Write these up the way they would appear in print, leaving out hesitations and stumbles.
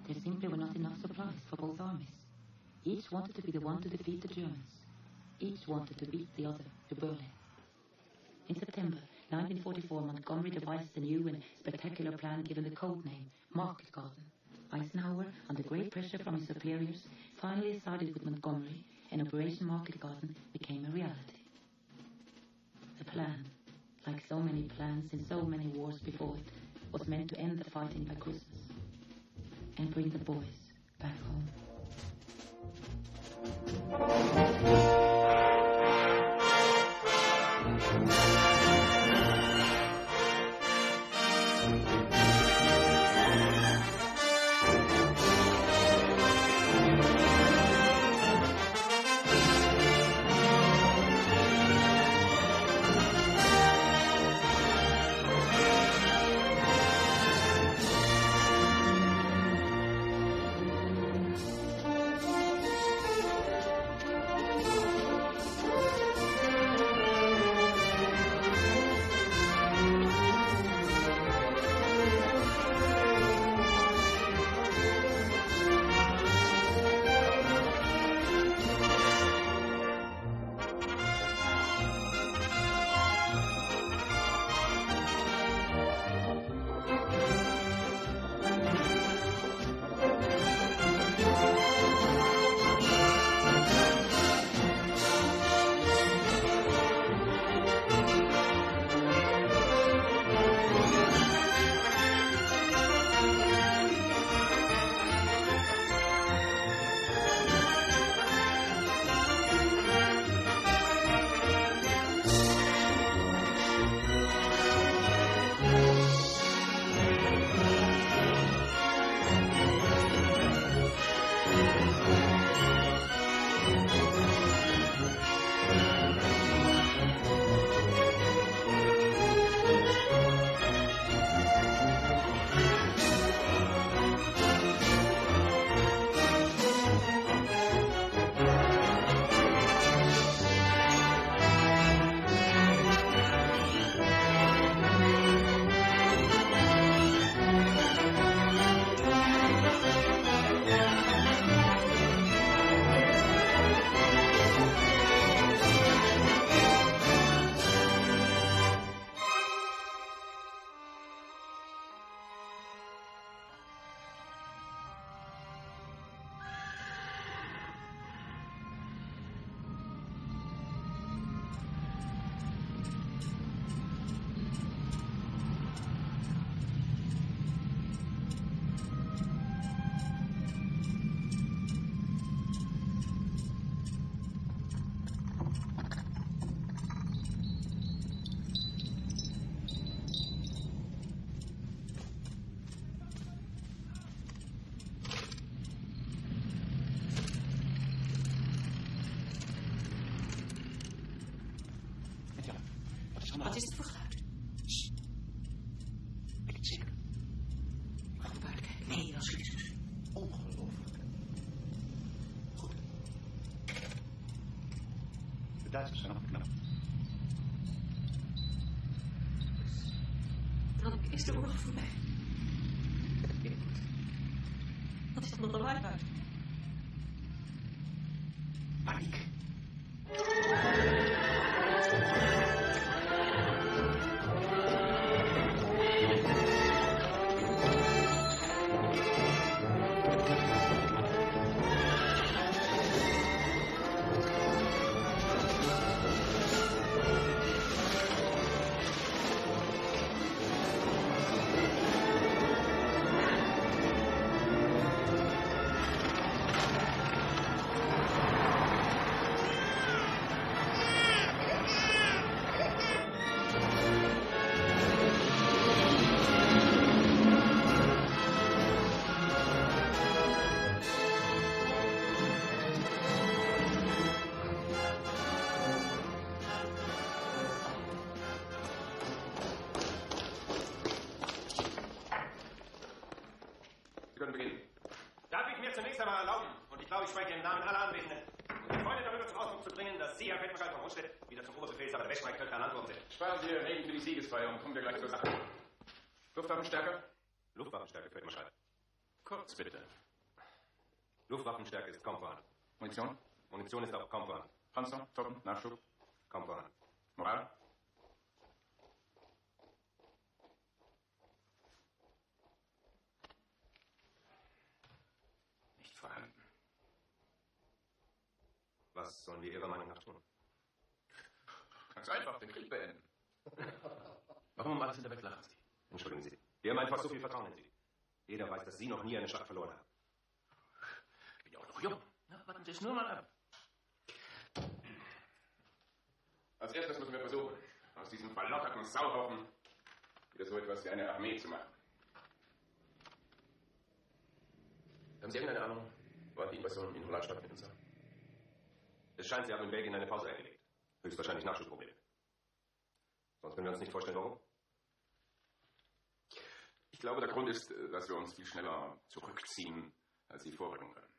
There simply were not enough supplies for both armies. Each wanted to be the one to defeat the Germans. Each wanted to beat the other to Berlin. In September 1944, Montgomery devised a new and spectacular plan given the code name Market Garden. Eisenhower, under great pressure from his superiors, finally sided with Montgomery, and Operation Market Garden became a reality. The plan, like so many plans in so many wars before it, was meant to end the fighting by Christmas and bring the boys back home. Wat is het voor geluid? Sst. Ik het zeker. Ik mag naar buiten kijken. Nee, dat schiet dus. Ongelooflijk. Goed. De Duitsers zijn opgeknapt. Dan is de oorlog voorbij. Dat weet ik niet. Wat is dat nog een uit? Paniek. Ich spreche im Namen aller Anwesenden. Um die Freunde darüber zum Ausdruck zu bringen, dass Sie, Herr Feldmarschall von Rundstedt, wieder zum Oberbefehlshaber der Weststreitkräfte ernannt worden sind. Sparen Sie Ihren Reden für die Siegesfeier und kommen wir gleich zur Sache. Luftwaffenstärke? Luftwaffenstärke, Feldmarschall. Kurz, bitte. Luftwaffenstärke ist kaum vorhanden. Munition? Munition ist auch kaum vorhanden. Panzer? Truppen? Nachschub? Kaum vorhanden. Moral? Nicht vorhanden. Was sollen wir Ihrer Meinung nach tun? Ganz einfach, den Krieg beenden. Warum um alles hinterweg lachen Sie? Entschuldigen Sie. Wir haben einfach so viel Vertrauen in Sie. Jeder weiß, dass Sie noch nie eine Schlacht verloren haben. Ich bin ja auch noch jung. Na, warten Sie es nur mal ab. Als erstes müssen wir versuchen, aus diesem verlotterten Sauhaufen wieder so etwas wie eine Armee zu machen. Haben Sie irgendeine Ahnung, wann die Invasion in Holland stattfinden soll? Es scheint, Sie haben in Belgien eine Pause eingelegt. Höchstwahrscheinlich Nachschubprobleme. Sonst können wir uns nicht vorstellen, warum. Ich glaube, der Grund ist, dass wir uns viel schneller zurückziehen, als Sie vorrücken können.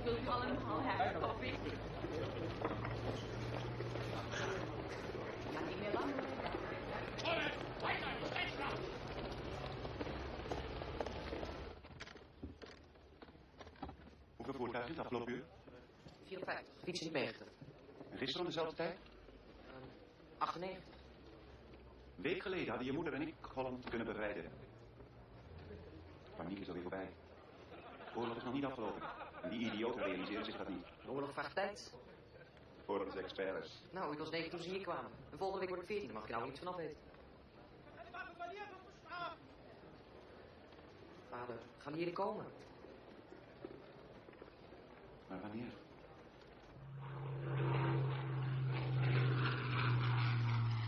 Wil u allemaal hebben koffie? Ja, niet meer lang. Hoeveel voertuigen is afgelopen uur? 54, fiets niet meegeten. En gisteren om dezelfde tijd? 98. Een week geleden hadden je moeder en ik Holland kunnen bevrijden. Paniek is alweer voorbij. De oorlog is nog niet afgelopen. En die idioten realiseren zich dat niet. De oorlog vraagt tijd. Oorlogsexperts. Nou, ik was 9 toen ze hier kwamen. En volgende week word ik 14, daar mag ik nou niets vanaf weten. Vader, gaan die hier komen? Maar wanneer?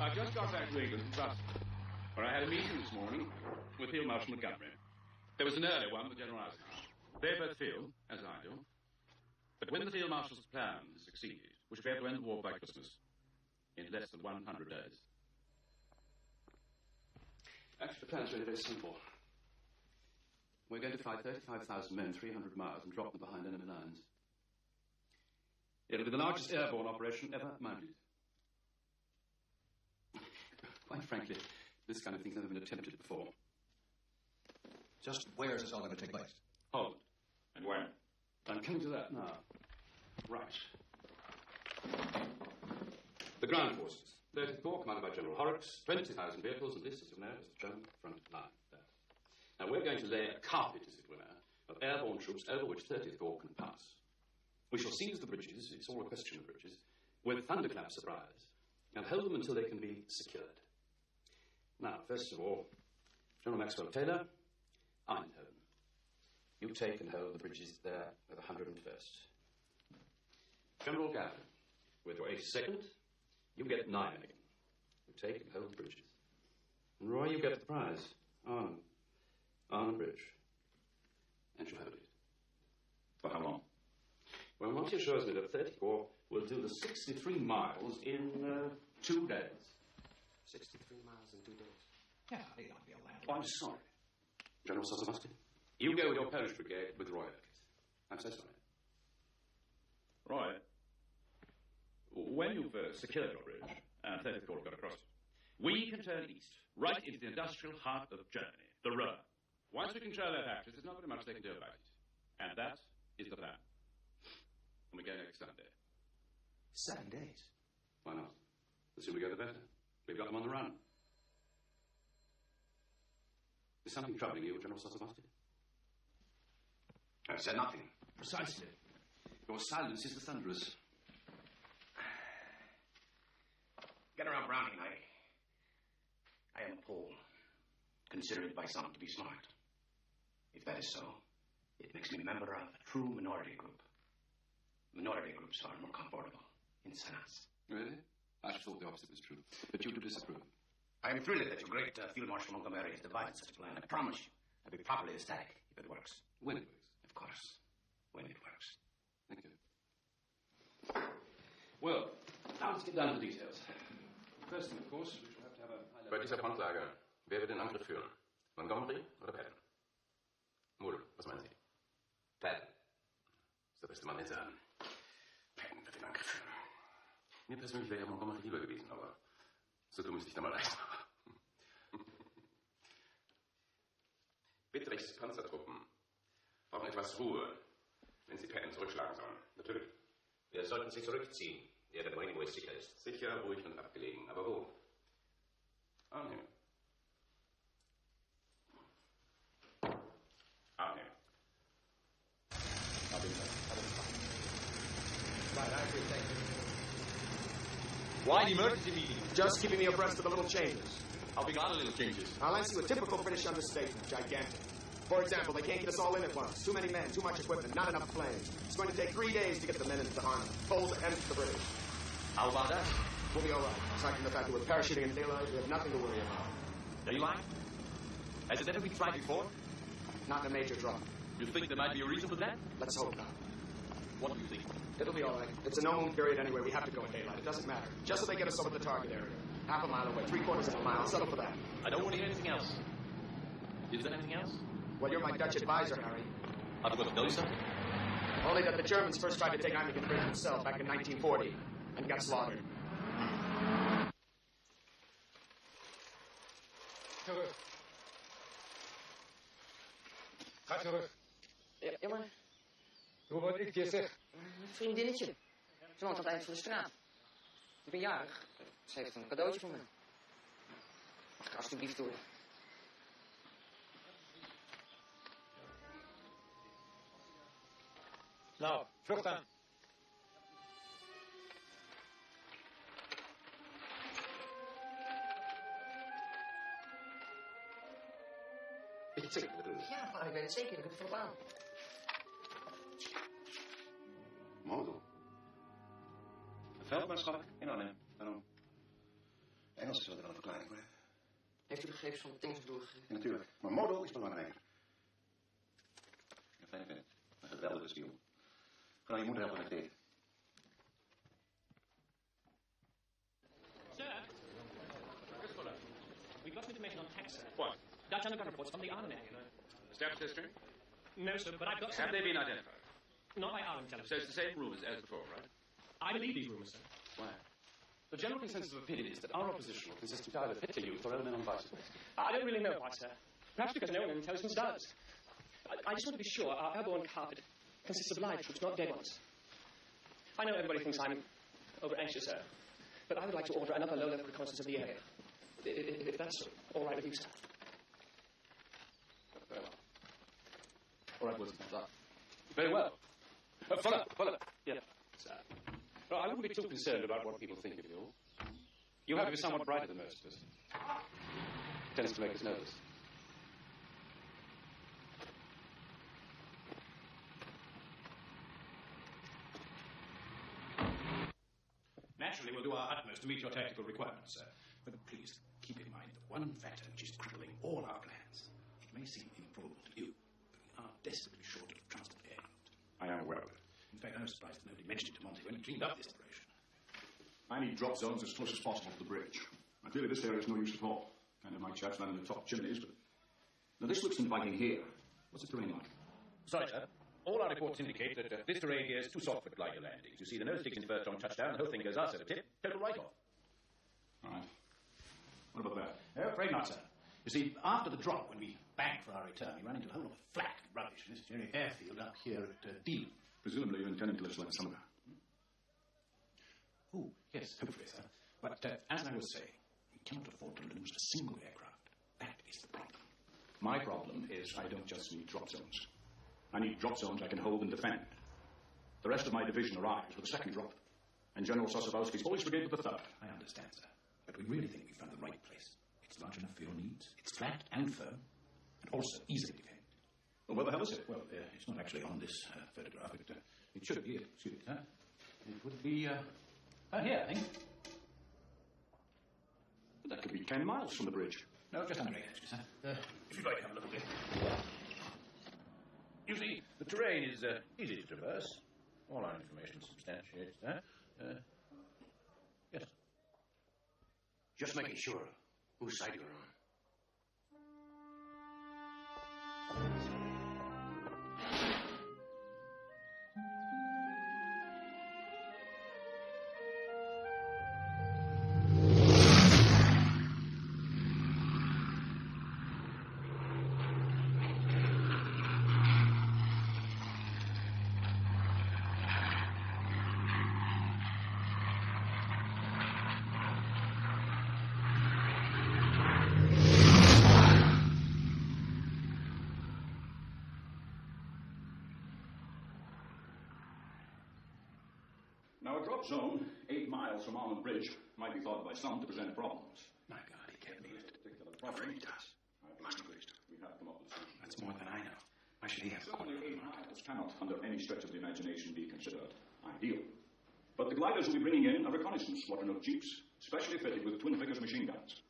I've just got back to England from Brussels, where I had a meeting this morning with Field Marshal Montgomery. There was an earlier one with General Eisenhower. They both feel, as I do, that when the Field Marshal's plan has succeeded, we should be able to end the war by Christmas in less than 100 days. Actually, the plan's really very simple. We're going to fight 35,000 men 300 miles and drop them behind enemy lines. It'll be the largest airborne operation ever mounted. Quite frankly, this kind of thing's never been attempted before. Just where is this all going to take place? Holland. And when? I'm coming to that now. Right. The ground forces. 30th Corps, commanded by General Horrocks, 20,000 vehicles, and this is known as the German front line. There. Now, we're going to lay a carpet, as it were, of airborne troops over which 30th Corps can pass. We shall seize the bridges, it's all a question of bridges, with thunderclap surprise, and hold them until they can be secured. Now, first of all, General Maxwell Taylor, Eindhoven. You take and hold the bridges there with the 101st. General Gavin, with your 82nd, you get Nijmegen. You take and hold the bridges. And Roy, you get the prize, Arnhem Bridge. And you hold it. For how long? Well, Monty assures me that 30th Corps will do the 63 miles in 2 days. 63 miles in 2 days. Yeah, they ought to be able to handle Oh, I'm sorry. General Sosabasti, you go with your Polish brigade with Roy. I'm so sorry. Roy, when you've secured your bridge and 30th Corps got across it, we can turn east, right into the industrial heart of Germany, the Ruhr. Once we control their factories, there's not very much they can do about it. And that is the plan. And we go next Sunday. 7 days. Why not? The sooner we go, the better. We've got them on the run. Is something troubling you, General Sosabasti? I've said nothing. Precisely. Your silence is the thunderous. General Browning, I am a Pole, considered by some to be smart. If that is so, it makes me a member of a true minority group. Minority groups are more comfortable in Senates. Really? I should thought the opposite was true. But you do disapprove. I am thrilled that your great Field Marshal Montgomery has devised such a plan. I promise you, I'll be properly ecstatic if it works. When it works. Of course, when it works. Thank you. Well, now let's get down to the details. First thing, of course, we shall have to have a... Bei dieser Frontlage, wer wird den Angriff führen? Montgomery oder Patton? Mull, was meinen Sie? Patton. Ist der beste Mann, den Sie haben. Patton wird den Angriff führen. Mir persönlich wäre ja Montgomery lieber gewesen, aber so dumm ist nicht einmal leicht. Bitterichs Panzertruppen brauchen etwas Ruhe, wenn sie Patton zurückschlagen sollen. Natürlich. Wir sollten sie zurückziehen. Der bringen, wo es sicher ist. Sicher, ruhig und abgelegen. Aber wo? Arnhem. Arnhem. Why the emergency meeting? Just keeping me abreast of the little changes. How big are the little changes? I'll answer you a typical British understatement. Gigantic. For example, they can't get us all in at once. Too many men, too much equipment, not enough planes. It's going to take 3 days to get the men into the Army. Told to empty the British. How about that? We'll be all right. Aside from the fact that we're parachuting in daylight, we have nothing to worry about. Daylight? Has it ever been tried before? Not in a major drop. You think there might be a reason for that? Let's hope not. What do you think? It'll be all right. It's a no-moon period anyway. We have to go in daylight. It doesn't matter. Just so they get us over the target area. Half a mile away, 3/4 of a mile. Settle for that. I don't want to hear anything else. Is there anything else? Well, you're my Dutch advisor, Harry. I've got to tell you something. Only that the Germans first tried to take Einigenberg themselves back in 1940 and got slaughtered. Terug. Ga terug. Ja, maar... Doe wat ik je zeg. Een vriendinnetje. Ze woont aan het eind van de straat. Ik ben jarig. Ze heeft een cadeautje voor me. Mag ik alsjeblieft door? Nou, vlucht aan. Weet je het zeker natuurlijk? Ja, maar ik weet het zeker. Ik heb het erop aan. Model. Een veldmaatschap in Arnhem. Waarom? Engels zullen er wel een verklaring voor hebben. Heeft u de gegevens van de things doorgegeven? Ja, natuurlijk. Maar model is belangrijker. Een fijne vent. Een geweldige spion. Ga je moeder helpen met eten. Sir? We've got some information on tax, sir. What? Dutch underground reports from the Arnhem area. Staff history? No, sir, but I've got some... Have they been identified? Not by our intelligence. So it's the same rumours as before, right? I believe these rumours, sir. Why? The general consensus of opinion is that our opposition consists of either Hitler Youth or old men on bicycles. I don't really know why, sir. Perhaps because no one in intelligence does. I just want to be sure our airborne carpet consists of live troops, not dead ones. I know everybody thinks I'm over-anxious, sir, but I would like to order another low-level reconnaissance of the area. If that's all right with you, sir. Very well. All right, Wilson, thumbs up. Very well. Follow. Yeah. Sir. Well, I wouldn't be too concerned about what people think of you. You have to be somewhat brighter than most of us. Tends to make us nervous. Naturally, we'll do our utmost to meet your tactical requirements, sir. But please, keep in mind the one factor which is crippling all our plans. It may seem improbable to you, but we are desperately short of transport aircraft. I am aware of it. In fact, I was surprised that nobody mentioned it to Monty when he cleaned up this operation. I need drop zones as close as possible to the bridge. Ideally, this area is no use at all. Kind of my chaps land in the top chimneys, but... Now, this looks inviting here. What's the terrain like? Sorry, sir. All our reports indicate that this terrain here is too soft for glider landings. You see, the nose sticks in first on touchdown, the whole thing goes out at a tip, total write-off. All right. What about that? Afraid not, sir. You see, after the drop, when we banked for our return, we ran into a whole lot of flak and rubbish in this very airfield up here at Deal. Presumably you're intending to live like summer. Oh, yes, hopefully, sir. But as I was saying, we cannot afford to lose a single aircraft. That is the problem. My problem is I don't just need drop zones. I need drop zones I can hold and defend. The rest of my division arrives with the second drop, and General Sosabowski's Police Brigade with the third. I understand, sir. But we really think we've found the right place. It's large enough for your needs. It's flat and firm, and also easily defended. Well, where the hell is it? Well, it's not actually on this photograph, but it should be. Excuse me, sir. It would be, here, I think. But that could be 10 miles from the bridge. No, just under 8, actually, sir. If you'd like to have a look at it. You see, the terrain is easy to traverse. All our information substantiates that. Yes. Just making sure whose side you're on. Now, a drop zone 8 miles from Almond Bridge might be thought by some to present problems. My God, he can't mean it. Particular What problem. he does. He must have reached. We have come up with a solution. That's more than I know. Why should he have a corner Certainly of the 8 market? miles cannot, under any stretch of the imagination, be considered ideal. But the gliders will be bringing in a reconnaissance squadron of jeeps, specially fitted with twin Vickers machine guns.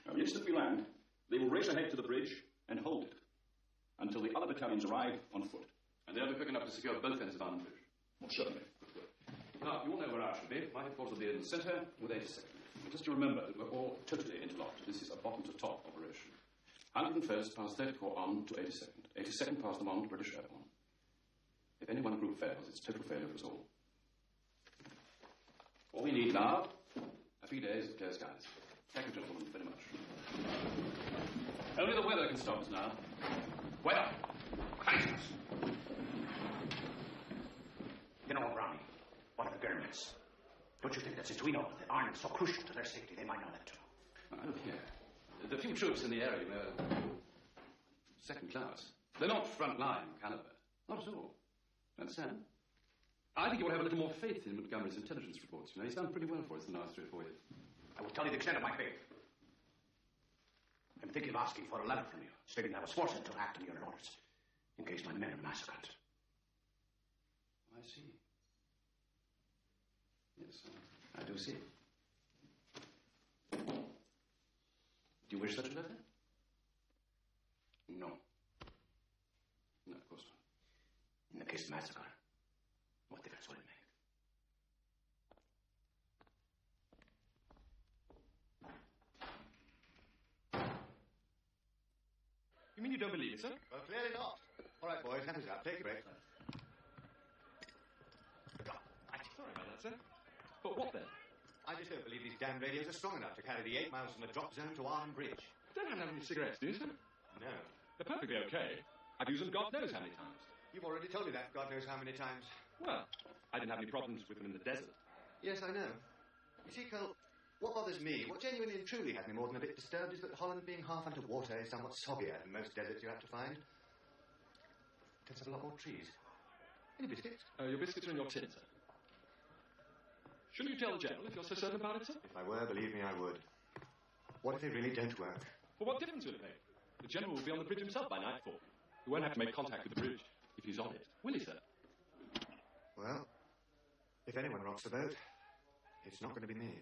Now, the instant we land, they will race ahead to the bridge and hold it until the other battalions arrive on foot. And they'll be quick enough to secure both ends of Almond Bridge. Most certainly. Now, you all know where I shall be. My headquarters will be in the centre with 82nd. Just to remember that we're all totally interlocked. This is a bottom-to-top operation. 101st pass 3rd Corps on to 82nd. 82nd pass them on to British Airborne. If any one group fails, it's total failure for us all. All we need now, a few days of clear skies. Thank you, gentlemen, very much. Only the weather can stop us now. Weather. Kindness. General Browning, what of the Germans? Don't you think that since we know that Ireland is so crucial to their safety, they might know that too? Oh, yeah. The few troops in the area are second class. They're not front-line caliber. Not at all. Understand? I think you ought to have a little more faith in Montgomery's intelligence reports. You know, he's done pretty well for us in the last 3 or 4 years. I will tell you the extent of my faith. I'm thinking of asking for a letter from you, stating that I was forced to act on your orders, in case my men are massacred. I see. Yes, I do see. Do you wish such a letter? No. No, of course not. In the case of massacre, what difference would it make? You mean you don't believe it, sir? Well, clearly not. All right, boys, hand us out. Take a break. Sorry about that, sir. But what then? I just don't believe these damn radios are strong enough to carry the 8 miles from the drop zone to Arnhem Bridge. Don't have any cigarettes, do you, sir? No. They're perfectly okay. I've used them God knows how many times. You've already told me that God knows how many times. Well, I didn't have any problems with them in the desert. Yes, I know. You see, Cole, what bothers me, what genuinely and truly has me more than a bit disturbed, is that Holland, being half underwater, is somewhat soggier than most deserts you have to find. It tends to have a lot more trees. Any biscuits? Your biscuits are in your tin, sir. Shouldn't you tell the General if you're so certain about it, sir? If I were, believe me, I would. What if they really don't work? Well, what difference will it make? The General will be on the bridge himself by nightfall. He won't have to make contact with the bridge if he's on it. Will he, sir? Well, if anyone rocks the boat, it's not going to be me.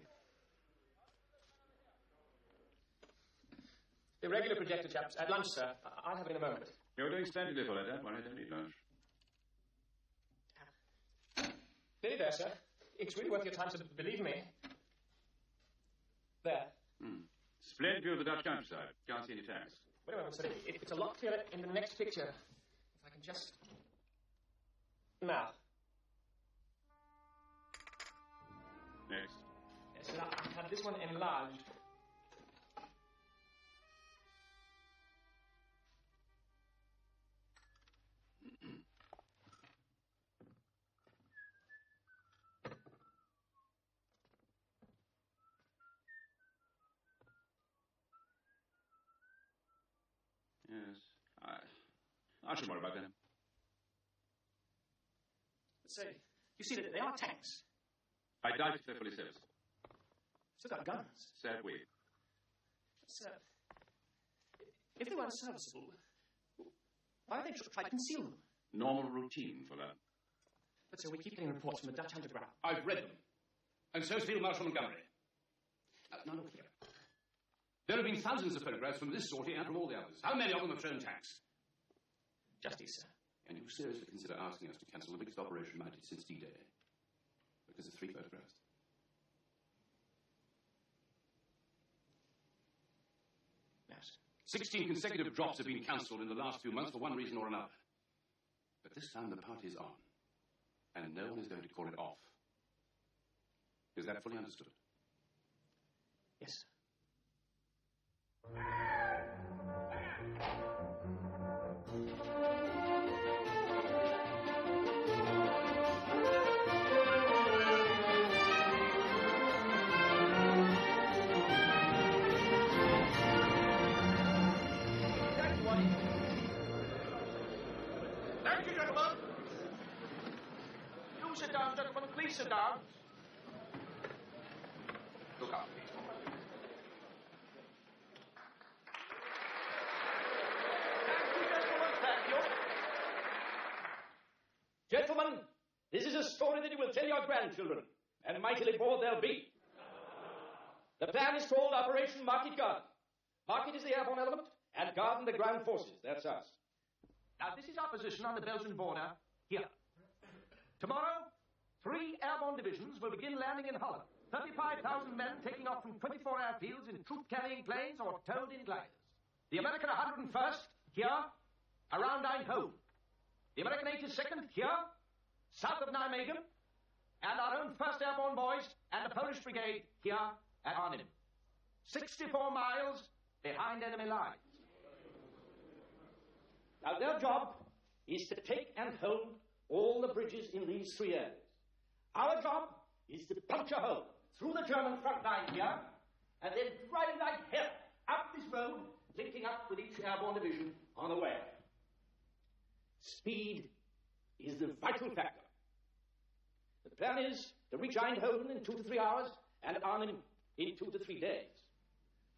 Irregular projector, chaps. At lunch, sir. I'll have it in a moment. You're doing splendidly, Paulette. Don't worry, don't need lunch. Nearly there, sir. It's really worth your time, so believe me. There. Splendid view of the Dutch countryside. Can't see any tanks. Wait a moment, sir. It's a lot clearer in the next picture. If I can just... Now. Next. Yes, sir. I've had this one enlarged. Yes. I shouldn't worry about them. Say, you see that they are tanks. I doubt if they're fully serviceable. Still got guns. So have we. Sir, if they weren't serviceable, why don't they try to conceal them? Normal routine for that. But sir, we keep getting reports from the Dutch underground. I've read them. And so's Field Marshal Montgomery. Now look here. There have been thousands of photographs from this sortie and from all the others. How many of them have shown tanks? Just these, sir. Can you seriously consider asking us to cancel the biggest operation mounted since D-Day? Because of 3 photographs? Yes. 16 consecutive drops have been cancelled in the last few months for one reason or another. But this time the party's on. And no one is going to call it off. Is that fully understood? Yes, sir. Thank you, gentlemen. You sit down, gentlemen. Please sit down. Look after these boys. Thank you. Gentlemen, this is a story that you will tell your grandchildren, and mightily bored they'll be. The plan is called Operation Market Garden. Market is the airborne element, and Garden the ground forces. That's us. Now, this is our position on the Belgian border, here. Tomorrow, 3 airborne divisions will begin landing in Holland. 35,000 men taking off from 24 airfields in troop-carrying planes or towed-in gliders. The American 101st, here, around Eindhoven. The American 82nd, here, south of Nijmegen. And our own 1st Airborne boys and the Polish Brigade, here at Arnhem. 64 miles behind enemy lines. Now, their job is to take and hold all the bridges in these 3 areas. Our job is to punch a hole through the German front line here, and then drive like hell up this road, linking up with each airborne division on the way. Speed is the vital factor. The plan is to reach Eindhoven in 2 to 3 hours and Arnhem in 2 to 3 days.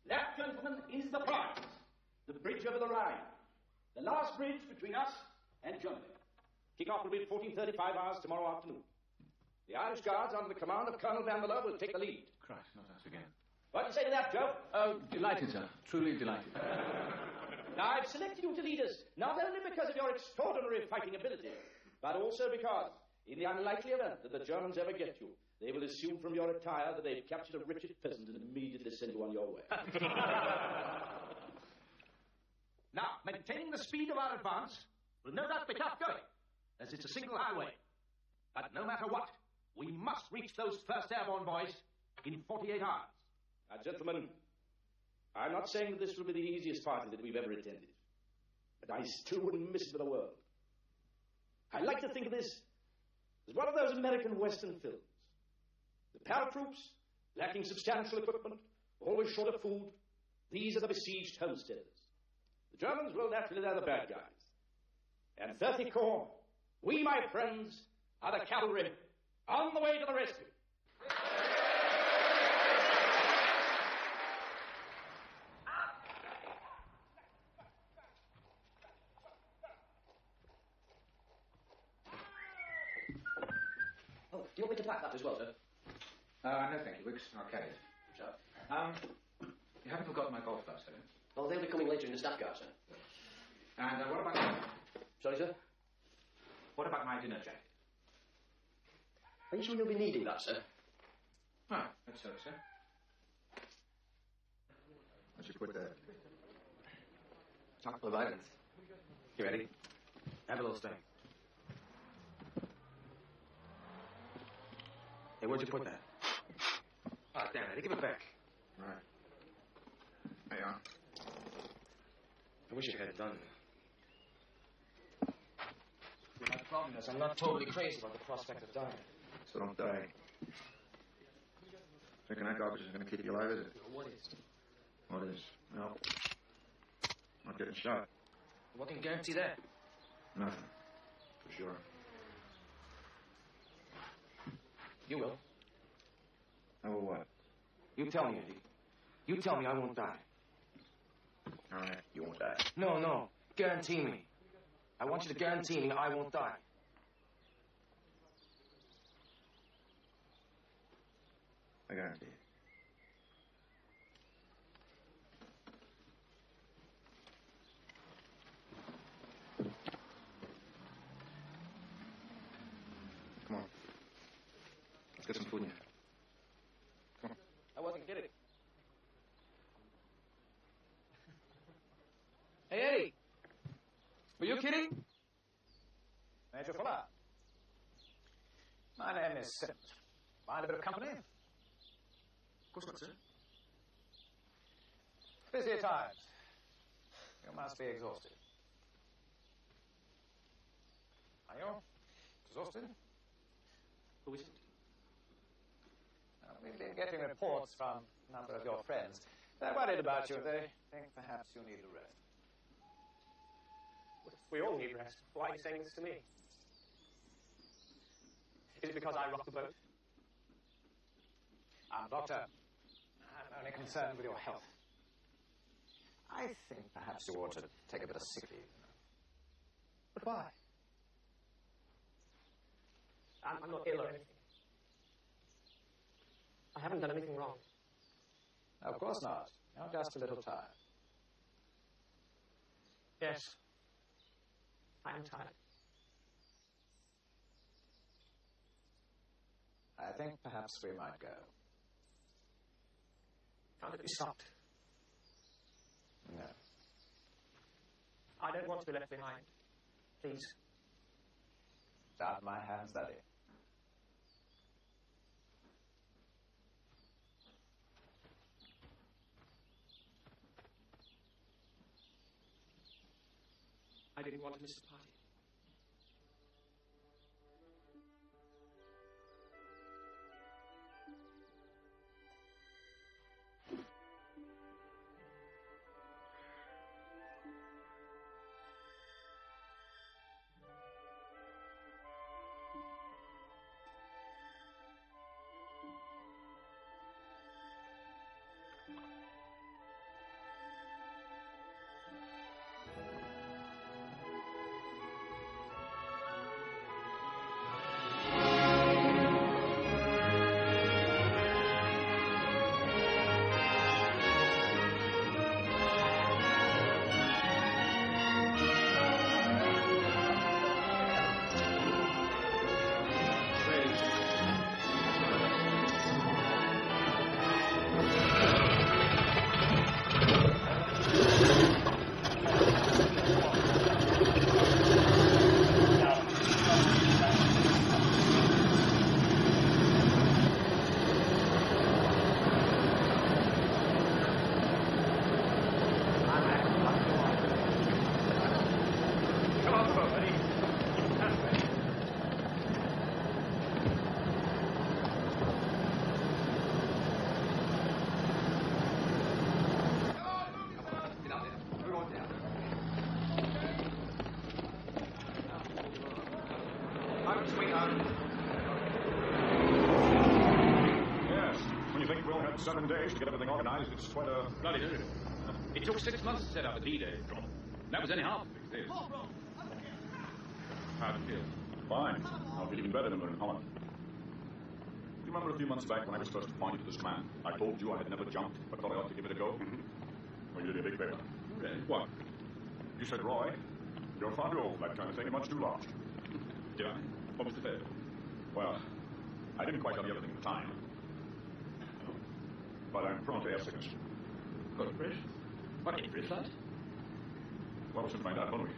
That, gentlemen, is the prize. The bridge over the Rhine. The last bridge between us and Germany. Kick-off will be at 14:35 hours tomorrow afternoon. The Irish Guards, under the command of Colonel Vanderloo, will take the lead. Christ, not us again. What do you say to that, Joe? Oh, delighted, sir. Truly delighted. Now, I've selected you to lead us, not only because of your extraordinary fighting ability, but also because, in the unlikely event that the Germans ever get you, they will assume from your attire that they've captured a wretched peasant and immediately send you on your way. Now, maintaining the speed of our advance will no doubt be tough going, as it's a single highway. But no matter what, we must reach those 1st Airborne boys in 48 hours. Now, gentlemen, I'm not saying that this will be the easiest party that we've ever attended, but I still wouldn't miss it for the world. I like to think of this as one of those American Western films. The paratroops, lacking substantial equipment, always short of food, these are the besieged homesteaders. The Germans, well, naturally, they're the bad guys. And 30 Corps, we, my friends, are the cavalry on the way to the rescue. Oh, do you want me to pack that as well, sir? No, thank you, Wicks. I'll carry it. Sure. You haven't forgotten my golf clubs, have you? Oh, they'll be coming later in the staff car, sir. And what about... Sorry, sir? What about my dinner jacket? Are you sure you'll be needing that, sir? Ah, that's so, sir. I should put that. Chocolate of violence. You ready? Have a little sting. Hey, where'd you put that? Oh, damn it. Give it back. Right. There you are. I wish you had it done. My problem is I'm not totally crazy about the prospect of dying. So don't die. Reckon that garbage is going to keep you alive, is it? What is? What is? No. Not getting shot. What can guarantee that? Nothing. For sure. You will. I will what? You tell me, Eddie. You tell me I won't die. All right, you won't die. No. Guarantee me. I want you to guarantee me I won't die. I guarantee it. Come on. Let's get some food in here. Come on. I wasn't kidding. Hey, Eddie. Were you kidding? Major Fuller. My name is Sims. Mind a bit of company? Of course not, sir. Busy times. You must be exhausted. Are you? Exhausted? Who is it? We've been getting reports from a number of your friends. They're worried about you. They think perhaps you need a rest. We all need rest. Why are you saying this to me? Is it because I rock the boat? I'm Doctor. only concerned with your health. I think perhaps you ought to take a bit of sick leave. But why? I'm not ill or anything. I haven't done anything wrong. No, of course not. You're just a little tired. Yes. I am tired. I think perhaps we might go. Can't it be stopped? No. I don't want to be left behind. Please. It's out of my hands, Daddy. I didn't want to miss the party. Yes. When you think we'll have 7 days to get everything organized, it's quite a... Bloody hell. It took 6 months to set up a D-Day. That was only half the big deal. How do you feel? Fine. I'll feel even better when we're in Holland. Do you remember a few months back when I was first appointed to this command? I told you I had never jumped, but thought I ought to give it a go? Well, you did me a big favor. Really? What? You said, Roy, you're far too old for that kind of thing and much too large. Did I? What was the favor? Well, I didn't quite tell you everything at the time. But I'm prone to airsickness. Good British? What, every flight? Well, we'll soon find out, won't we?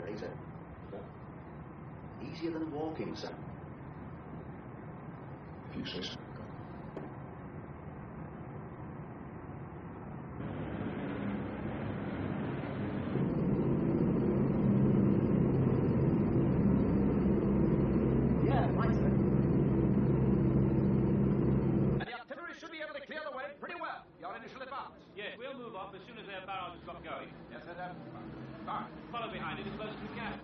Peter. Easier than walking, sir. If you say so. Yeah, right, sir. And the artillery should be able to clear the way pretty well. Your initial advance. Yes, we'll move off as soon as their barrels stop going. Yes, sir. Fine. Follow behind it as close as we can.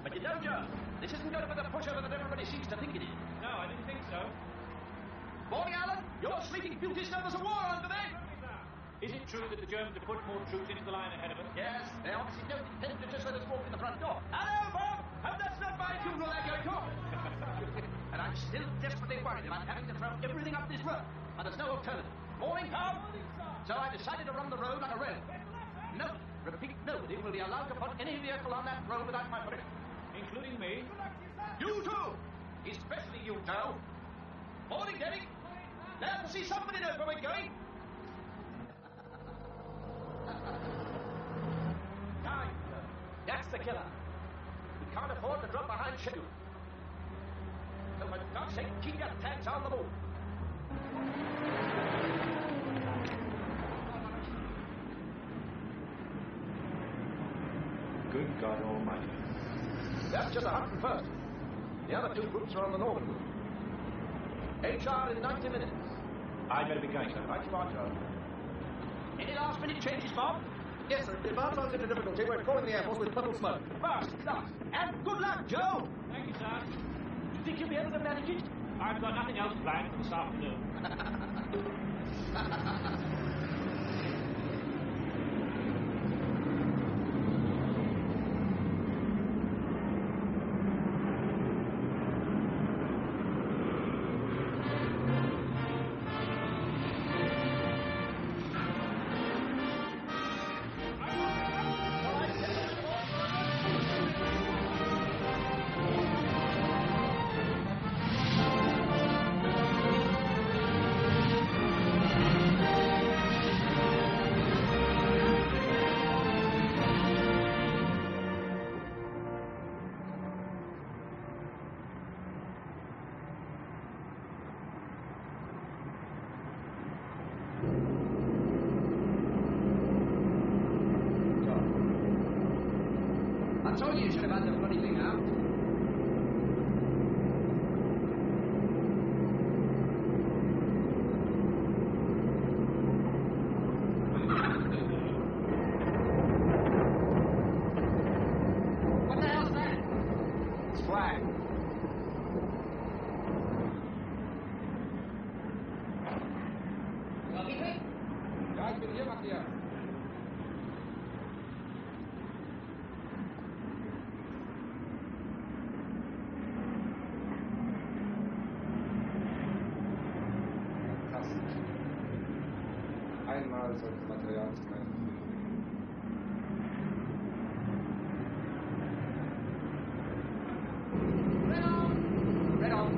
But you know, Joe, this isn't going to be the pushover that everybody seems to think it is. No, I didn't think so. Morning, Alan. Your sleeping beauties know there's a war on today. Is it true that the Germans have put more troops into the line ahead of us? Yes, they obviously don't intend to just let us walk in the front door. Hello, Bob! Hope that's not my funeral they're going to. And I'm still desperately worried about having to throw everything up this road. And there's no alternative. Morning, Tom. So I decided to run the road like a rail. Nobody, repeat, nobody will be allowed to put any vehicle on that road without my permission. Including me? You too! Especially you, Joe. Morning, Derek. Glad to see somebody knows where we're going. Time, Joe. That's the killer. We can't afford to drop behind schedule. So for God's sake, keep your tanks on the move. Good God Almighty. That's just 101st. The other two groups are on the northern route. HR in 90 minutes. I'd better be going, sir. Right you are, Joe. Any last minute changes, Bob? Yes, sir. If the advance runs into difficulty, we're calling the Air Force with purple smoke. Fast, fast. And good luck, Joe! Thank you, sir. You think you'll be able to manage it? I've got nothing else planned for this afternoon. I told you should have had the bloody thing out. What the hell's that? It's flag. Ja, ich bin hier, Matthias. Einmal sollte Material zum Einsatz. Red on.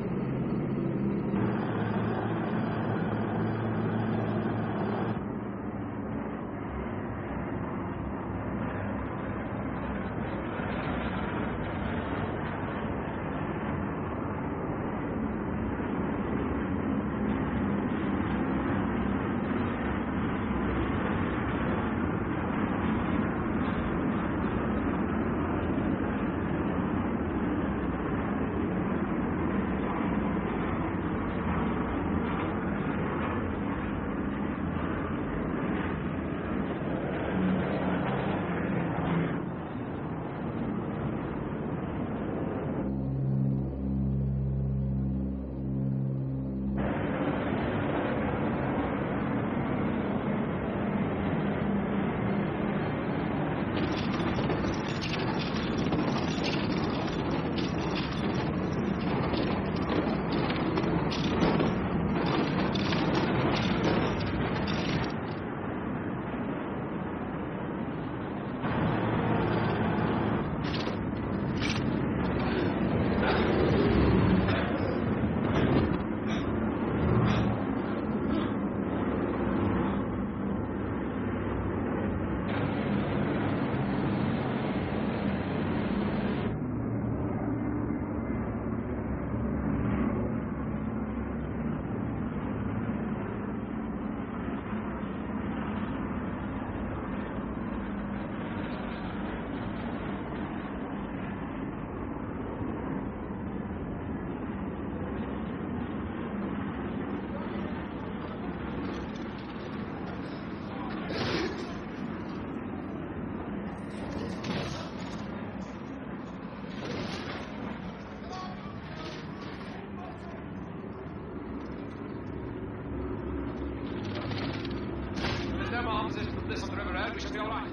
this on the river road, we should be all right.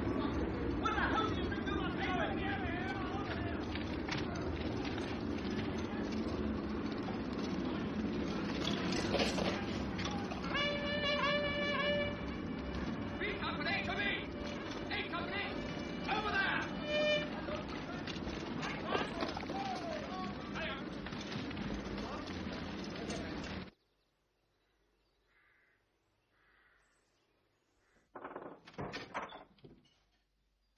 What the hell do you think you're not doing? B Company, come in! A Company, over there!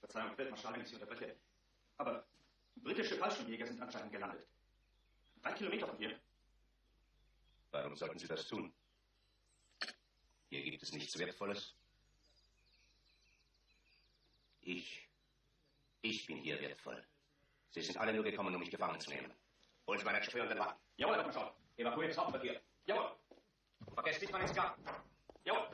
Verzeihung, Feldmarschall, wenn ich Sie unterbreche. Aber britische Fallschirmjäger sind anscheinend gelandet. 3 Kilometer von hier. Warum sollten Sie das tun? Hier gibt es nichts Wertvolles. Ich bin hier wertvoll. Sie sind alle nur gekommen, um mich gefangen zu nehmen. Holen Sie meinen Chauffeur und den Wagen. Jawohl, Herr Marschall. Evakuiert das Hauptquartier. Jawohl. Vergesst nicht, wann es gab. Jawohl.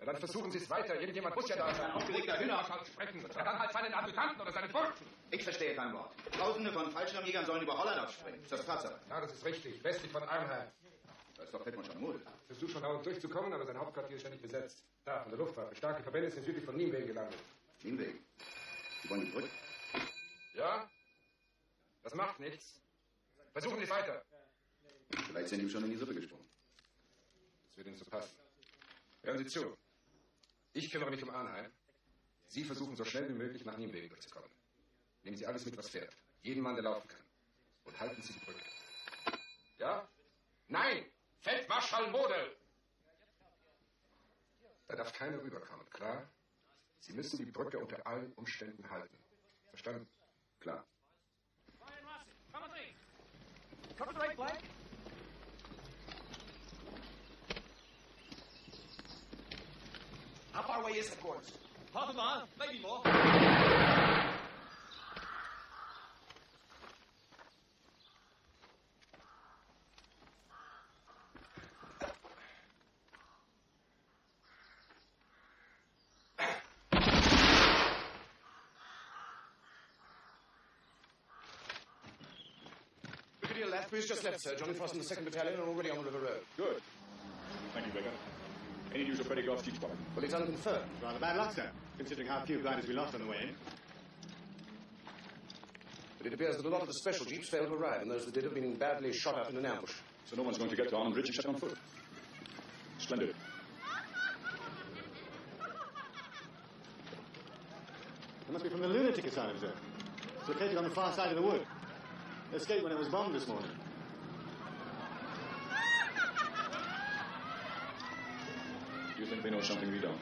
Dann versuchen Sie es weiter. Irgendjemand muss ja da sein. Aufgeregter Hühnerhaushalt sprechen. Ja, dann halt seinen Adjutanten oder seine Furchen. Ich verstehe kein Wort. Tausende von Fallschirmjägern sollen über Holland aufspringen. Ist das Tatsache? Ja, das ist richtig. Westlich von Arnheim. Da ist doch Feldmarschall Muhl. Versucht schon dauernd durchzukommen, aber sein Hauptquartier ist ständig besetzt. Da, von der Luftwaffe. Starke Verbände sind südlich von Nienwegen gelandet. Nienwegen? Sie wollen die Brücke? Ja? Das macht nichts. Versuchen Sie es weiter. Vielleicht sind die schon in die Suppe gesprungen. Das wird Ihnen so passen. Hören Sie zu. Ich kümmere mich um Arnheim. Sie versuchen so schnell wie möglich nach Nienwegen durchzukommen. Nehmen Sie alles mit, was fährt. Jeden Mann, der laufen kann. Und halten Sie die Brücke. Ja? Nein! Feldmarschall Model! Da darf keiner rüberkommen, klar? Sie müssen die Brücke unter allen Umständen halten. Verstanden? Klar. Cover the right flank. How far away is the course? Half a mile, maybe more. Brigadier Lethbridge just left, sir. Johnny Frost and the 2nd Battalion are already on the River Road. Good. Thank you, Baker. Any news of Freddie Goff's teach squad? Well, it's unconfirmed. Rather bad luck, sir, considering how few gliders we lost on the way in. But it appears that a lot of the special jeeps failed to arrive, and those that did have been badly shot at in an ambush. So no one's going to get to Arnhem Bridge except on foot. Splendid. They must be from the lunatic asylum, sir. It's located on the far side of the wood. They escaped when it was bombed this morning. Do you think they know something we don't?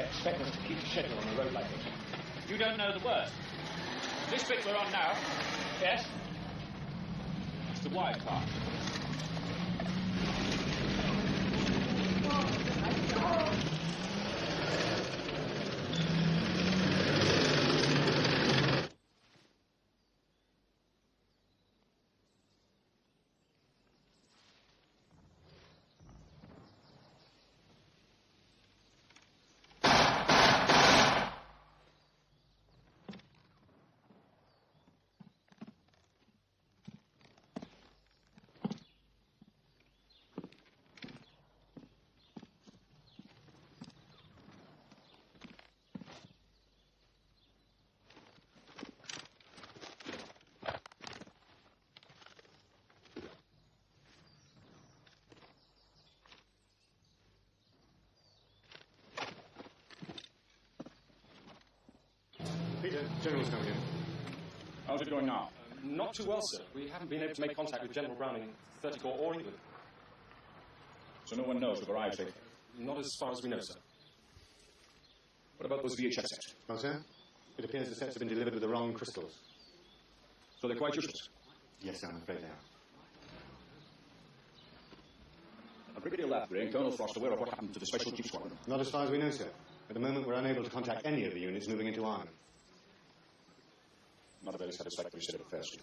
expect us to keep the schedule on a road like this. You don't know the worst. This bit we're on now. Yes? It's the wide part. Peter, General's coming in. How's it going now? Not too well, sir. We haven't been able to make contact with General Browning in 34 or England. So no one knows we've arrived safely? Not as far as we know, sir. What about those VHF sets? Well, sir, it appears the sets have been delivered with the wrong crystals. So they're quite useless? Yes, sir, I'm afraid they are. Are Brigadier Lathbury and Colonel Frost aware of what happened to the Special Jeep Squadron? Not as far as we know, sir. At the moment, we're unable to contact any of the units moving into Arnhem. Not a very satisfactory state of affairs.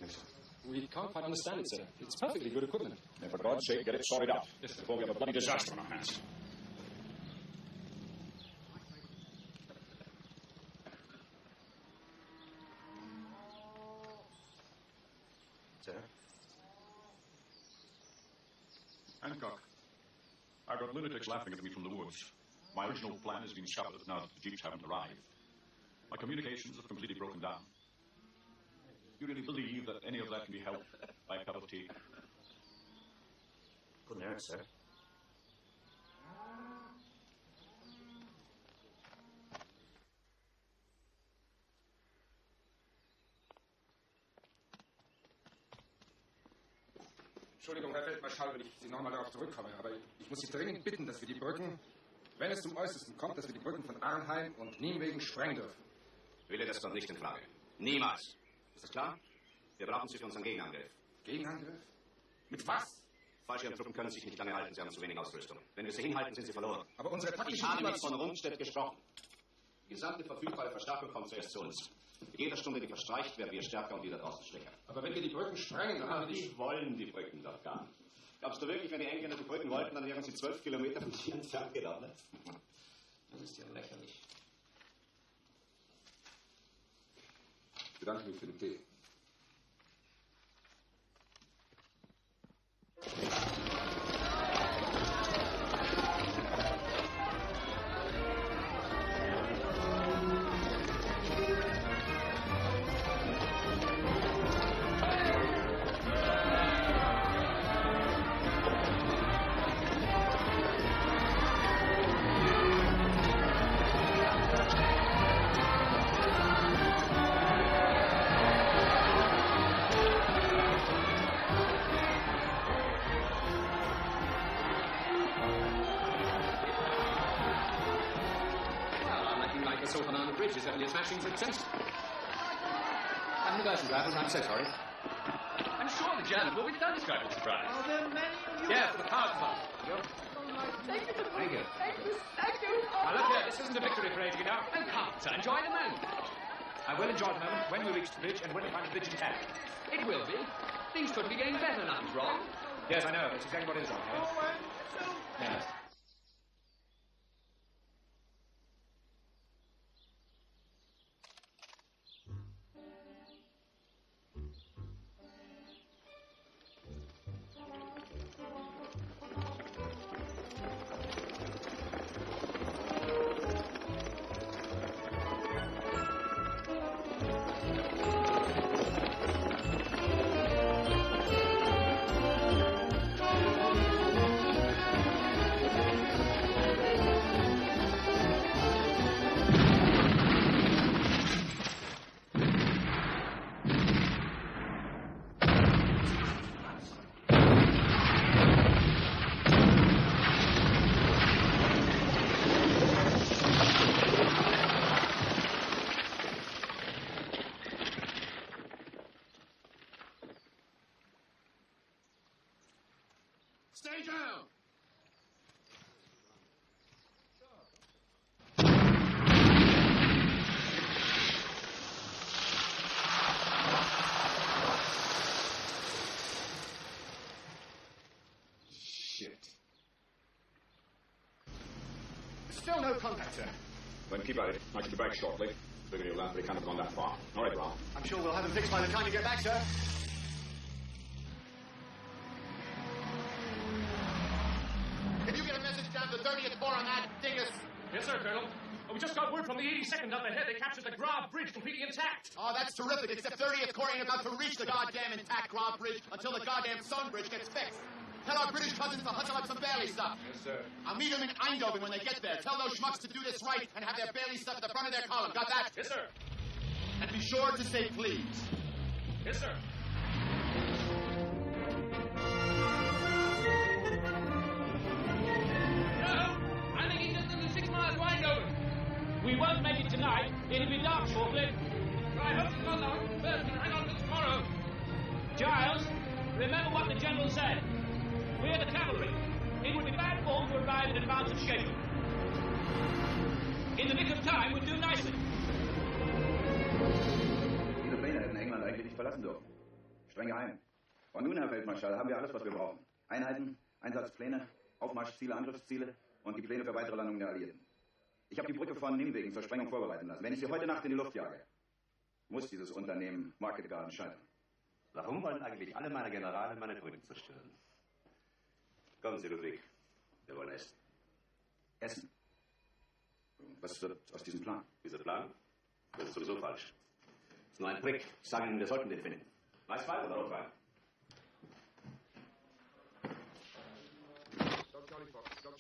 No, sir. We can't quite understand it, sir. It's perfectly good equipment. Then for God's sake, get it sorted out before we have a bloody disaster on our hands. Sir? Hancock, I've got lunatics laughing at me from the woods. My original plan has been scuppered now that the jeeps haven't arrived. My communications have completely broken down. You really believe that any of that can be helped by a cup of tea? Couldn't hurt, sir. Entschuldigung, Herr Feldmarschall, wenn ich Sie nochmal darauf zurückkomme, aber ich muss Sie dringend bitten, dass wir die Brücken, wenn es zum Äußersten kommt, dass wir die Brücken von Arnheim und Nienwegen sprengen dürfen. Wille, das kommt nicht in Frage. Niemals. Ist das klar? Wir brauchen Sie für unseren Gegenangriff. Gegenangriff? Mit was? Fallschirmtruppen können sich nicht lange halten, sie haben zu wenig Ausrüstung. Wenn wir sie hinhalten, sind sie verloren. Aber unsere Ich taktischen habe nicht von Rundstedt gesprochen. Die gesamte verfügbare Verstärkung kommt zuerst zu uns. Mit jeder Stunde, die verstreicht, werden wir stärker und wieder draußen schwächer. Aber wenn wir die Brücken sprengen, dann haben wir Die wollen die Brücken doch gar nicht. Glaubst du wirklich, wenn die Engländer die Brücken wollten, dann wären sie 12 Kilometer von hier entfernt gelandet? Das ist ja lächerlich. Ich bedanke mich für den Tee. I'm so sorry. I'm sure the Germans will be done describing surprise. Oh, there are many of you. Yeah, for the power plant. Thank you. Thank you. Thank you. Now look here, this isn't a victory parade, you know. And come, sir, enjoy the moment. I will enjoy the moment when we reach the bridge and when we find the bridge intact. It will be. Things couldn't be getting better, nothing's wrong. Yes, I know. That's exactly what is wrong, yes. Yes. Stay down! Shit. Still no contact, sir. Then keep at it. I should be back shortly. Figure you'll land, but he can't have gone that far. All right, Brown. I'm sure we'll have them fixed by the time you get back, sir. Can you get a message down to the 30th Corps on that dingus? Yes, sir, Colonel. Oh, we just got word from the 82nd up ahead. They captured the Grave Bridge completely intact. Oh, that's terrific, except 30th Corps ain't about to reach the goddamn intact Grave Bridge until the goddamn Sun Bridge gets fixed. Tell our British cousins to hustle up some Bailey stuff. Yes, sir. I'll meet them in Eindhoven when they get there. Tell those schmucks to do this right and have their Bailey stuff at the front of their column. Got that? Yes, sir. And be sure to say please. Yes, sir. No, I think he's just in the 6 miles to Eindhoven. We won't make it tonight. It'll be dark shortly. But I hope it's not long. First, we'll hang on till tomorrow. Giles, remember what the General said. We're the cavalry. It would be bad form to arrive in advance of schedule. In the nick of time, we'll do nicely. Diese Pläne hätten England eigentlich nicht verlassen dürfen. Streng geheim. Und nun, Herr Feldmarschall, haben wir alles, was wir brauchen. Einheiten, Einsatzpläne, Aufmarschziele, Angriffsziele und die Pläne für weitere Landungen der Alliierten. Ich habe die Brücke von Nimwegen zur Sprengung vorbereiten lassen. Wenn ich sie heute Nacht in die Luft jage, muss dieses Unternehmen Market Garden scheitern. Warum wollen eigentlich alle meine Generale meine Brücken zerstören? Kommen Sie, Ludwig. Wir wollen essen. Essen? Was wird aus diesem Plan? Dieser Plan? Das ist sowieso falsch. Das ist nur ein Trick. Ich sage Ihnen, wir sollten den finden. Weißwein oder Rotwein?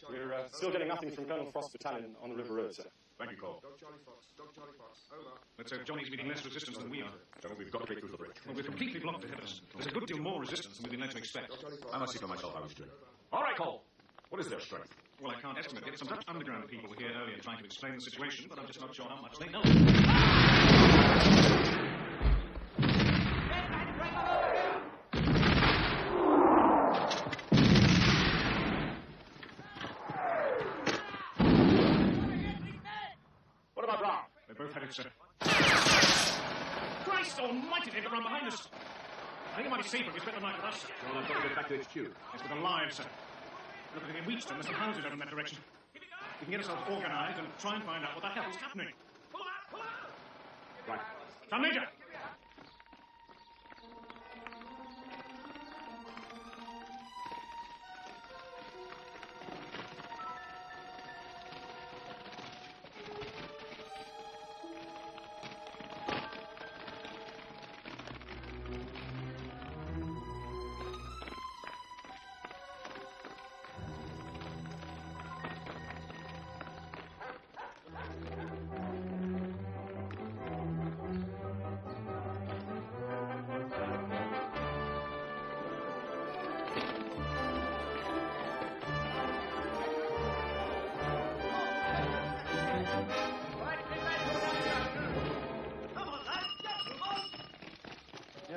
We're still getting nothing from Colonel Frost's battalion on the River Road, sir. Thank you, Cole. Charlie Fox, over. Let's say Johnny's meeting less resistance than we are. So we've got to get through the bridge. Well, we're completely blocked ahead of us. There's a good deal more resistance than we've been led to expect. I must see for myself how he's doing. All right, Cole. What is their strength? Well, I can't estimate it. Some Dutch underground people were here earlier trying to explain the situation, but I'm just not sure how much they know. What about Brown? They both had it, sir. Christ almighty, they've got run behind us. I think it might be safer if we spend the night with us, sir. Well, I've got to get back to HQ. Yes, but alive, sir. Look at it in Wheatstone. There's some houses out in that direction. We can get ourselves organized and try and find out what the hell's happening. Right. Now, Major!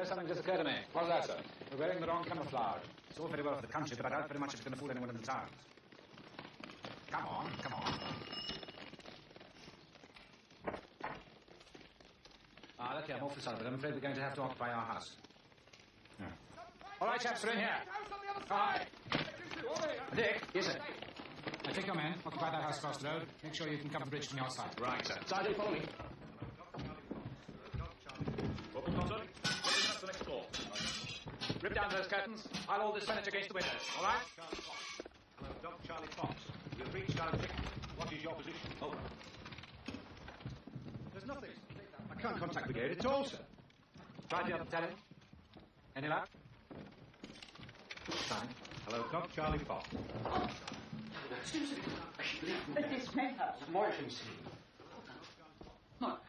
Something just occurred to me. What's that, sir? We're wearing the wrong camouflage. It's all very well for the country, but I doubt very much it's going to fool anyone in the towns. Come on, come on. Look here, I'm awfully sorry, but I'm afraid we're going to have to occupy our house. Yeah. All right, chaps, we're in here. Hi. Dick? Yes, sir. Now, take your men, occupy that house across the road. Make sure you can cover the bridge from your side. Right, sir. Sergeant, follow me. Open concert. That's the next floor. Rip down those curtains. I'll hold this furniture against the windows. All right? Hello, Doc Charlie Fox. We've reached Charlie. What is your position? Over. There's nothing. I can't contact the brigade at all, sir. Try the other battalion. Any luck? Fine. Hello, Doc Charlie Fox. Het is mijn huis. Morgen misschien. Morgen.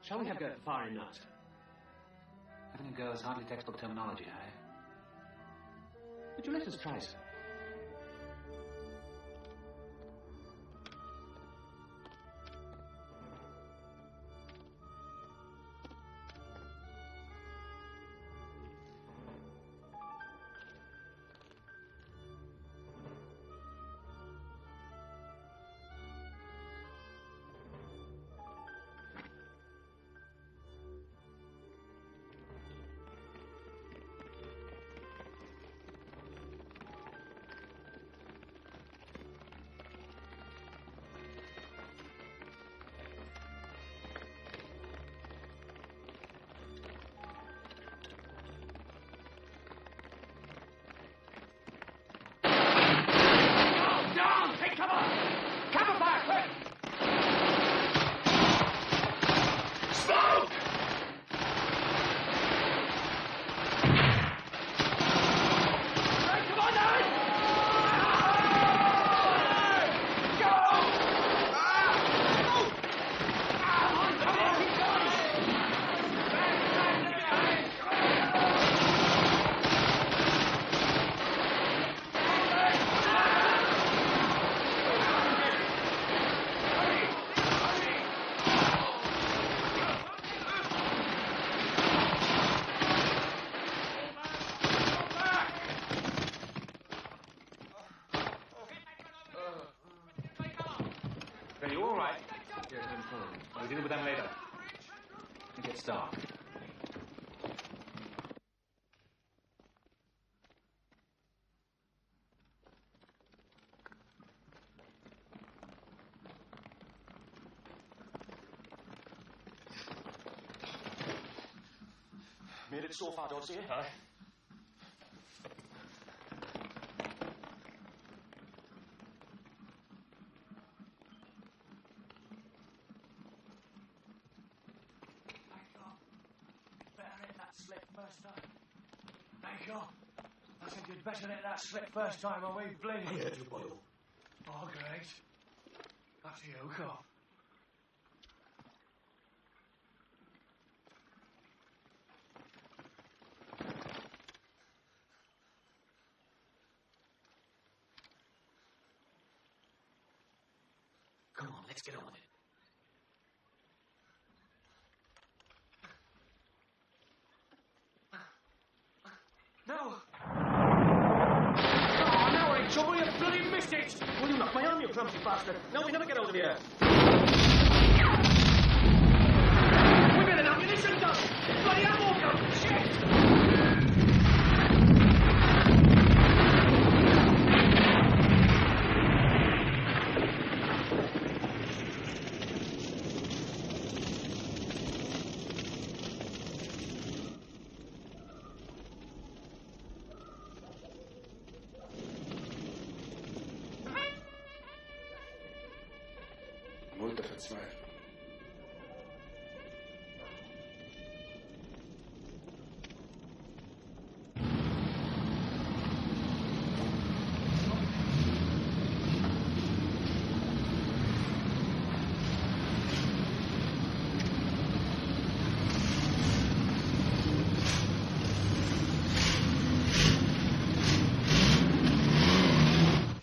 Shall we have go firing nuts? Having a go is hardly textbook terminology, eh? Would you let us try, sir? Are you all right? Yes, I'm fine. I'll deal with them later. It gets dark. Made it so far, Doddsy. Aye. Thank you. I said you'd better hit that slip first time or we bleed. I heard you, Boyle. Oh, great. After you, Cop. Come on, let's get on with it. No! Oh, now we're in trouble, you bloody missed it! Well, you knocked my arm, you clumsy bastard. Now we never get out of here. We've got an ammunition gun! Bloody ammo gun! Shit! Molto verzweifelt.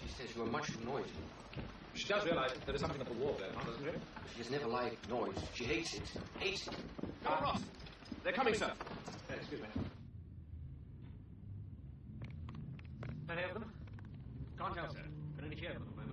She says you are much annoyed. She does realise there is something of a war going on, doesn't she? She has never liked noise. She hates it. Hates it. Ross! They're coming, sir. Excuse me. Any of them? Can't tell, sir. Can only hear them at the moment.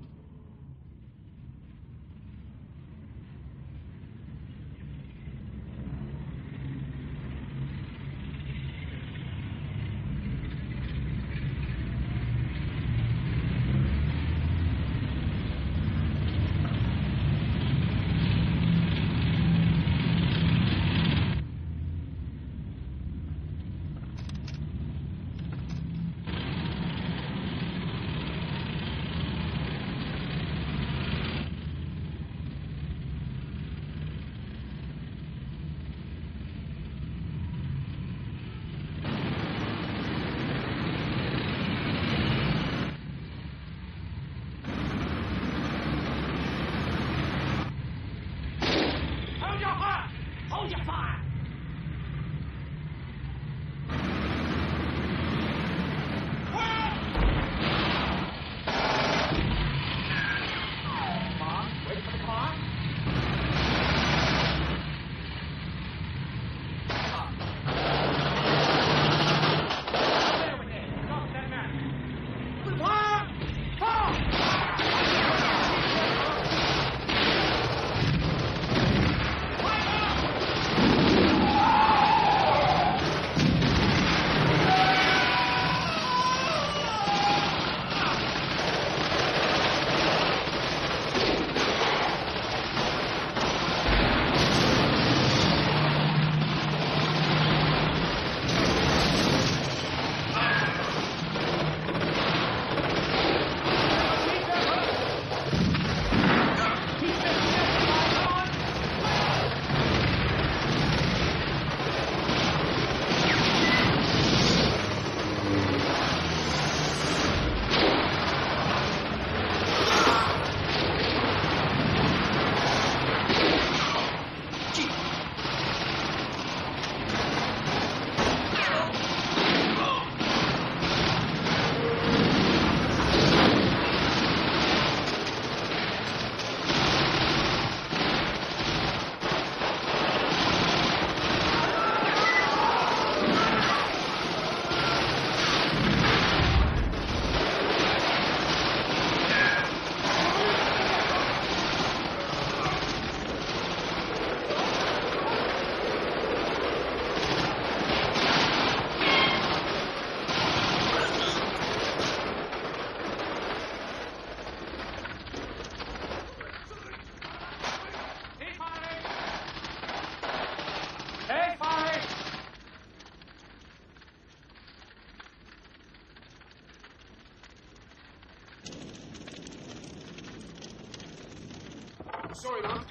Sorry, Mum.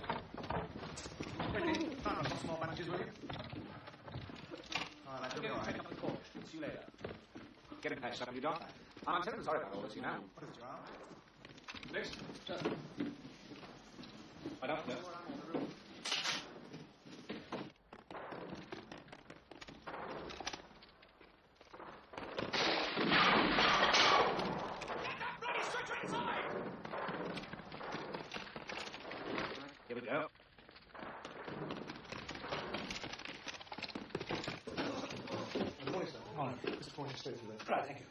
Quickly, find us some more bandages, will you? All right, lads, pick up the corpse. See you later. Get him patched up, you don't. I'm terribly sorry about all this, you know. What is it, Joe? Next. I don't know. Here we go. Good morning, sir. Morning. Mr. Porter, straight through there. Right, thank you.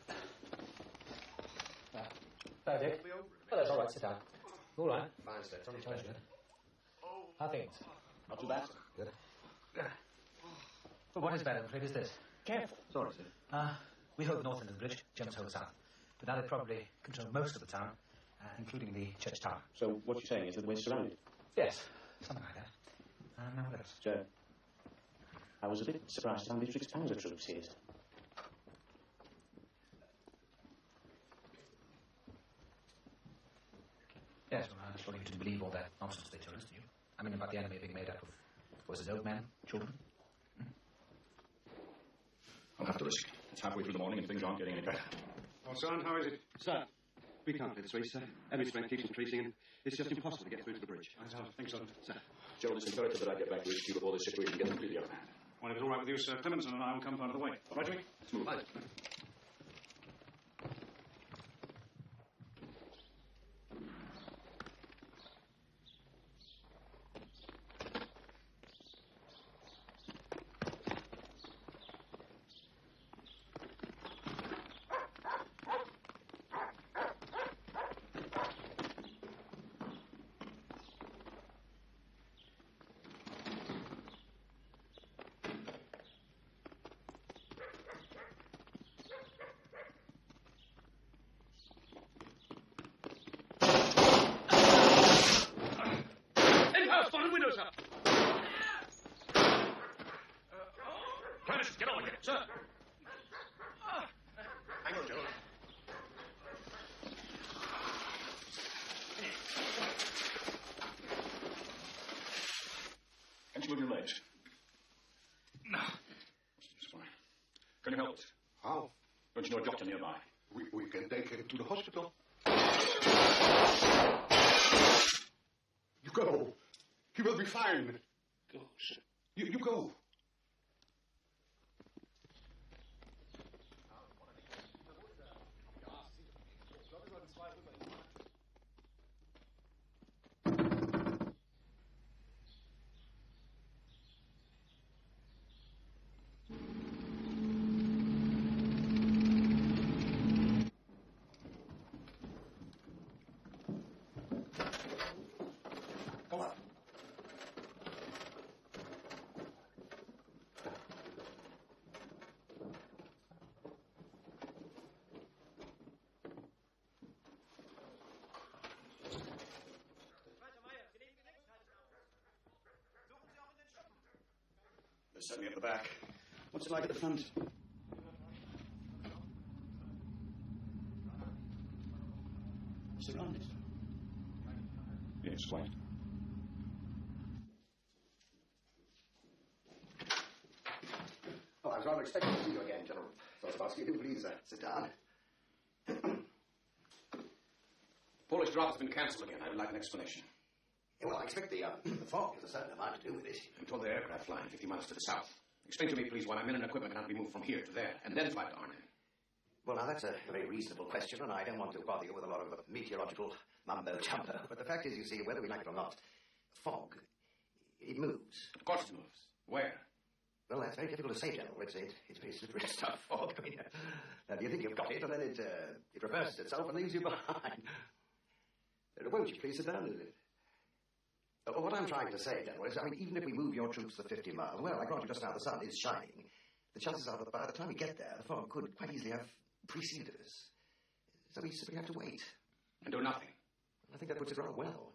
Hello, Dick. Oh, that's all right. Sit down. All right. Fine, sir. It's only pleasure. How things? Not too bad, sir. Good. Well, what is bad, I'm afraid, is this. Careful. Sorry, sir. We hold north end of the bridge, Gems hold south. But now they probably control most of the town, including the church tower. So what you're saying is that we're surrounded? Yes, something like that. Now what else? Joe, I was a bit surprised to find District Panzer troops here. Yes, well, I'm sure you didn't believe all that nonsense they told us, did you? I mean, about the enemy being made up of, was it old men, children? I'll have to risk. It's halfway through the morning and things aren't getting any better. Oh, son, how is it? Sir, we can't play this way, sir. Every strength keeps increasing, and it's just impossible to get through to the bridge. Thanks, son. Sir. Gerald, it's imperative that I get back to HQ before this situation gets completely out of hand. Well, if it's all right with you, Sir Clemenson and I will come out of the way. All right, Jimmy? Let's move. Right. Windows up! Clarence, get over here. Sir! Hang on, Gerald. Can't you move your legs? No. It's fine. Can you help us? How? Don't you know a doctor nearby? We can take him to the hospital. You go. He will be fine. Go, sir. You go. Come on. They sent me up the back. What's it like at the front? Surrounded. Yes, quite. Oh, I was rather expecting to see you again, General. So I was asking you to please sit down. Polish drop has been cancelled again. I would like an explanation. Yeah, well, I expect the fog has a certain amount to do with it. I'm told the aircraft flying 50 miles to the south. Explain to me, please, why my men and equipment cannot be moved from here to there and then fly to Arnhem. Well, now, that's a very reasonable question, and I don't want to bother you with a lot of meteorological mumbo-jumbo. But the fact is, you see, whether we like it or not, fog, it moves. Of course it moves. Where? Well, that's very difficult to say, General. It's pretty slippery stuff, fog. I mean, you think you've got it, and then it reverses itself and leaves you behind. Won't you please sit down a minute? What I'm trying to say, General, is, I mean, even if we move your troops for 50 miles, well, I grant you just now the sun is shining. The chances are that by the time we get there, the fog could quite easily have preceded us. So we simply have to wait. And do nothing. I think that puts it rather well.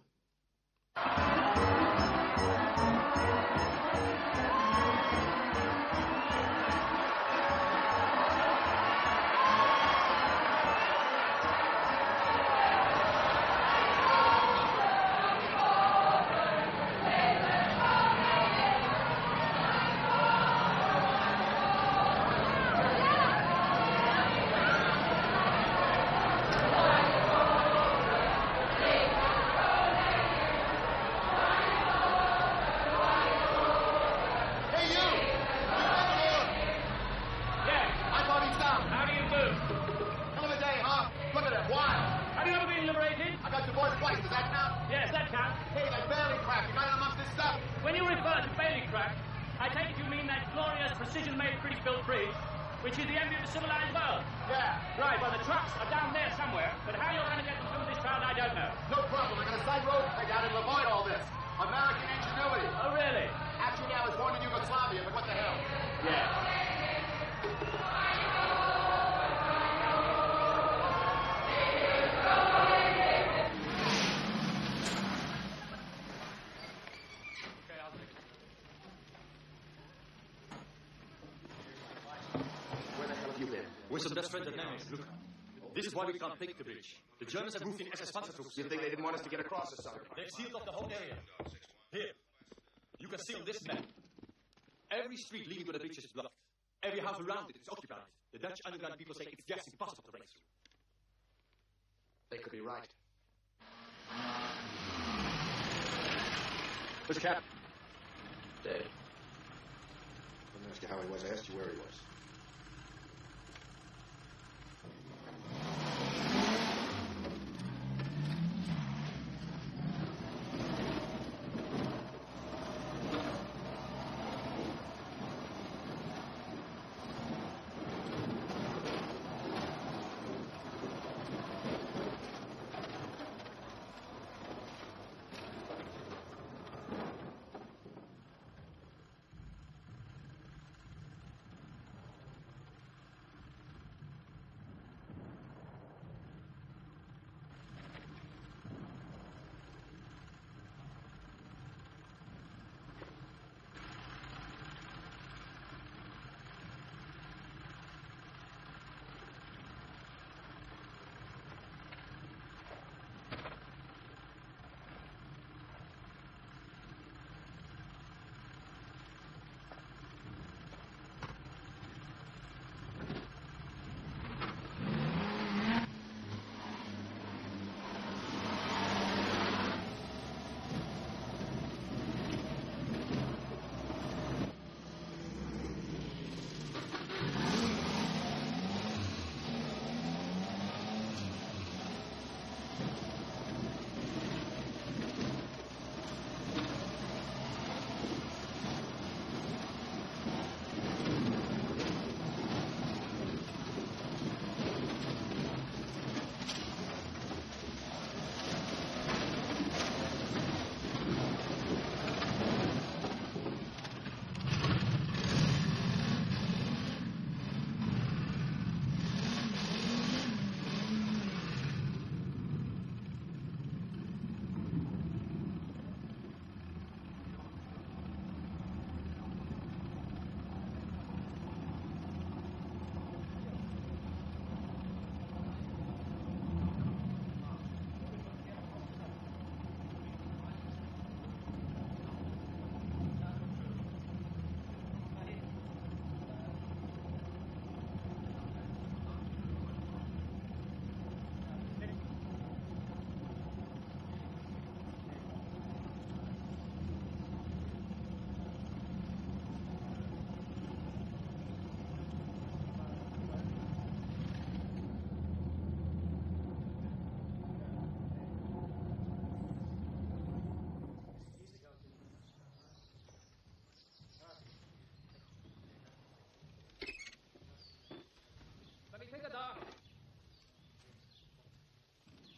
which is the envy of the civilized world. Yeah. Right, well, the trucks are down there somewhere, but how you're going to get them through this crowd, I don't know. No problem. I got a side road to take out and avoid all this. American ingenuity. Oh, really? Actually, I was born in Yugoslavia, but what the hell? Yeah. We're some best friends at Nemes. Look, this is why we can't take the bridge. The Germans are moving SS Panzer troops. You think they didn't want us to get across or something? They've sealed off the whole area. Here, you can see on this map. Every street leading to the bridge is blocked. Every house around it is occupied. The Dutch underground people say it's just impossible to break through. They could be right. Where's the captain? Dead. I didn't ask you how he was. I asked you where he was.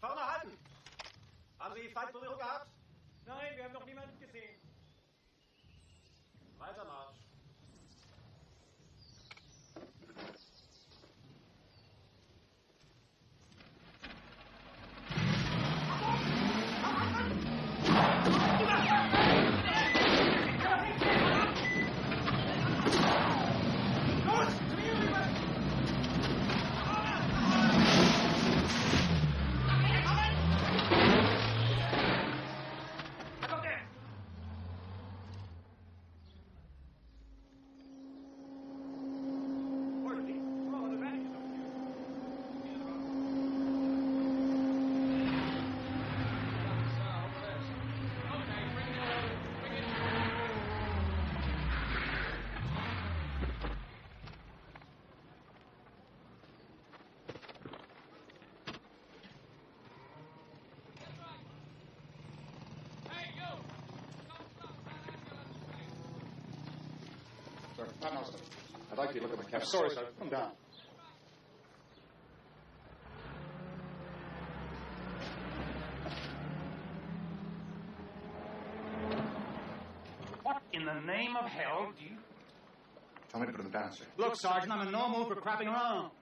Vorne halten! Haben Sie Feindberührung gehabt? Nein, wir haben noch niemanden gesehen. Weiter Marsch. I'd like you to look at my cap. Sorry, sir. Come down. What in the name of hell do you... Tell me to put him down, sir. Look, Sergeant, I'm in no mood for crapping around.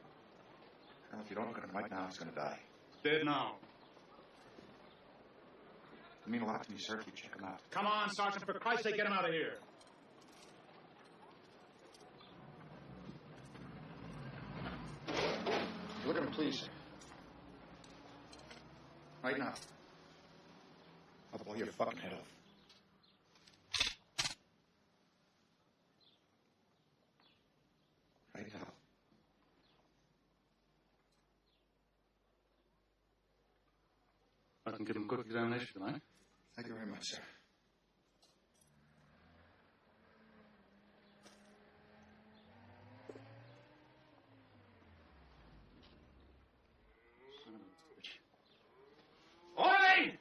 Colonel, if you don't look at him right now, he's going to die. Dead now. It mean a lot to me, sir, if you check him out. Come on, Sergeant. For Christ's sake, get him out of here. Look at him, please, sir. Right now. I'll blow your fucking head off. Right now. I can give him a quick examination tonight. Thank you very much, sir. Orderly!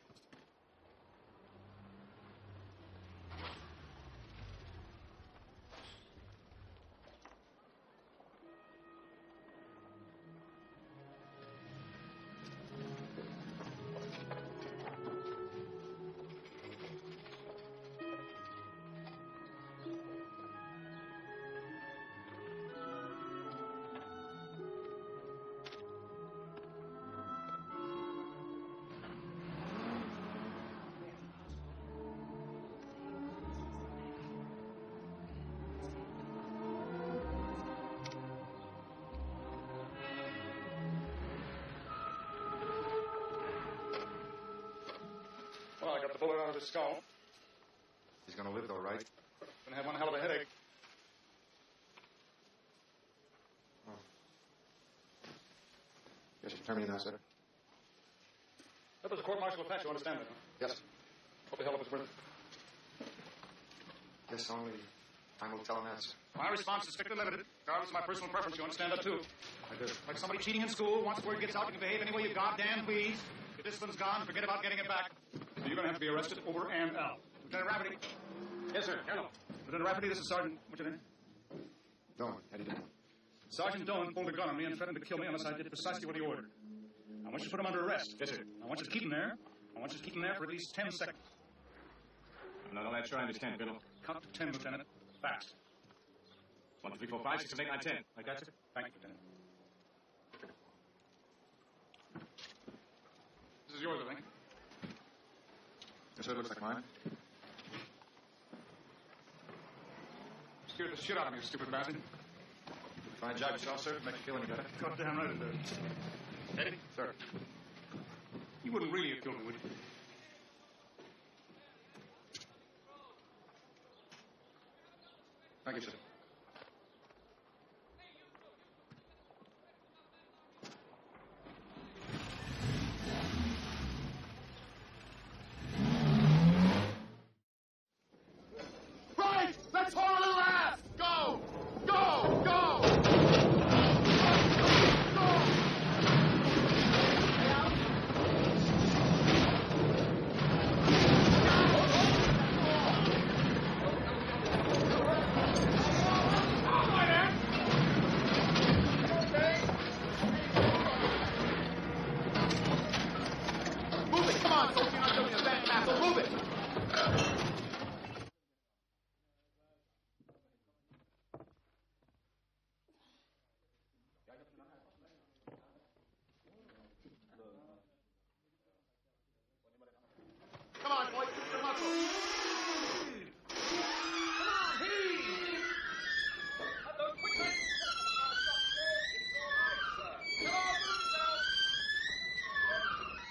Well, I got the bullet out of his skull. He's going to live, though, right? Gonna have one hell of a headache. Oh. Yes, you can turn me now, sir. That was a court-martial offense, you understand that? Huh? Yes. What the hell was worth? Yes, only time will tell on that, sir. My response is strictly limited. Regardless of my personal preference, you understand that, too? I do. Like somebody cheating in school, once the word gets out, you can behave any way you goddamn please. Your discipline's gone, forget about getting it back. So you're going to have to be arrested over and out. Lieutenant Rafferty. Yes, sir. Colonel. Lieutenant Rafferty, this is Sergeant... What's your name? Doan. Eddie Doan. Sergeant Doan pulled a gun on me and threatened to kill me unless I did precisely what he ordered. I want you to put him under arrest. Yes, sir. I want you to keep him there. I want you to keep him there for at least 10 seconds. I'm not all that sure I understand, Colonel. Count to 10, Lieutenant. Fast. 1, 2, 3, 4, 5, 6, 7, 8, 9, 10. Like that, sir? Thank you, Lieutenant. This is yours, I think. Yes, sir, it looks like mine. Scared the shit out of me, you stupid bastard. Fine job yourself, sir. Make you feel any better. Goddamn right it does. Eddie? Sir. You wouldn't really have killed me, would you? Thank you, sir. Right! Let's hold a little laugh! Go! Go! Go! Move it! Come on, folks! You're not doing a bad tackle. Move it! Come on, boys, keep your muscle. Come on, heave! Come on, move yourself.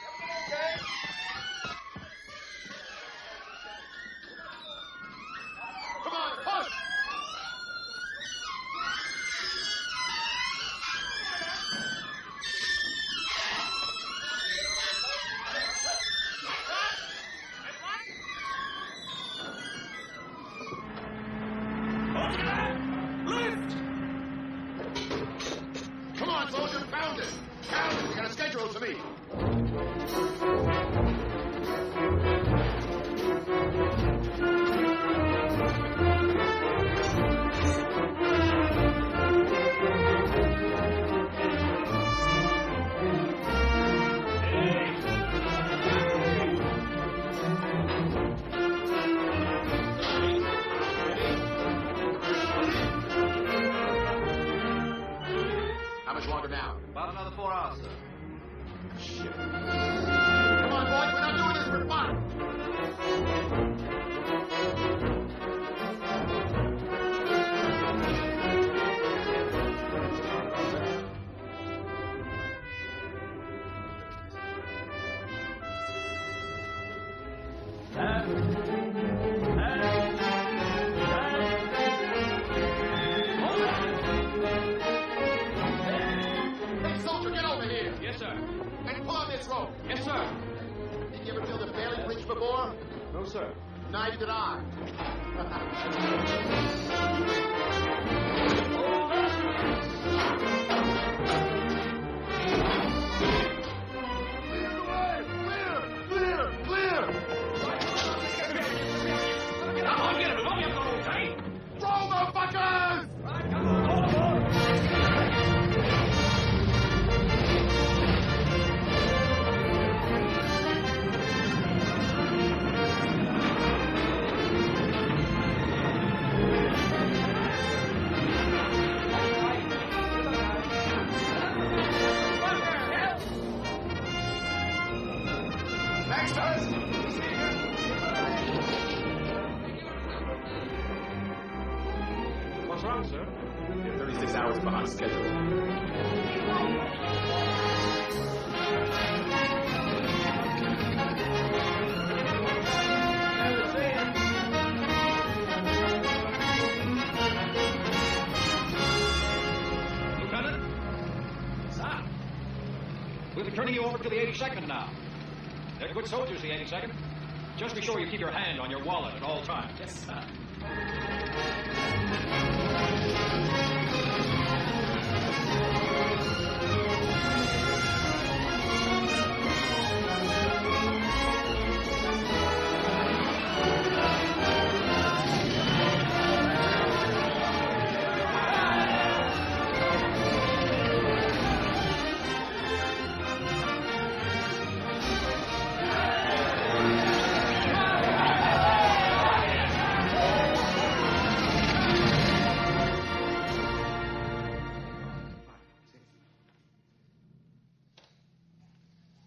Everything okay? Come on, push! Come on, soldier, pound it! Pound it! You got a schedule to meet. longer now? About another 4 hours, sir. Shit. Come on, boys. We're not doing this for fun. Hey, soldier, get over here. Yes, sir. And pull on this rope. Yes, sir. Did you ever feel the Bailey bridge before? No, sir. Neither did I. Clear! Come on, get him. Don't get the whole thing. Roll, motherfuckers! Thanks, fellas. What's wrong, sir? You're 36 hours behind schedule. Lieutenant? Sir? We'll be turning you over to the 82nd now. They're good soldiers, the 82nd. Just be sure you keep your hand on your wallet at all times. Yes, sir.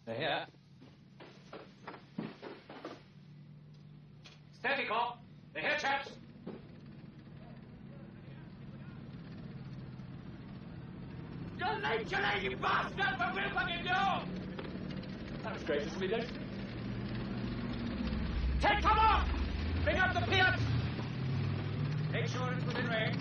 They're here. Steady, cop. They're here, chaps. You're late, you bastard! But we'll fucking do! That was great, isn't it? Take cover! Bring up the piers! Make sure it's within range.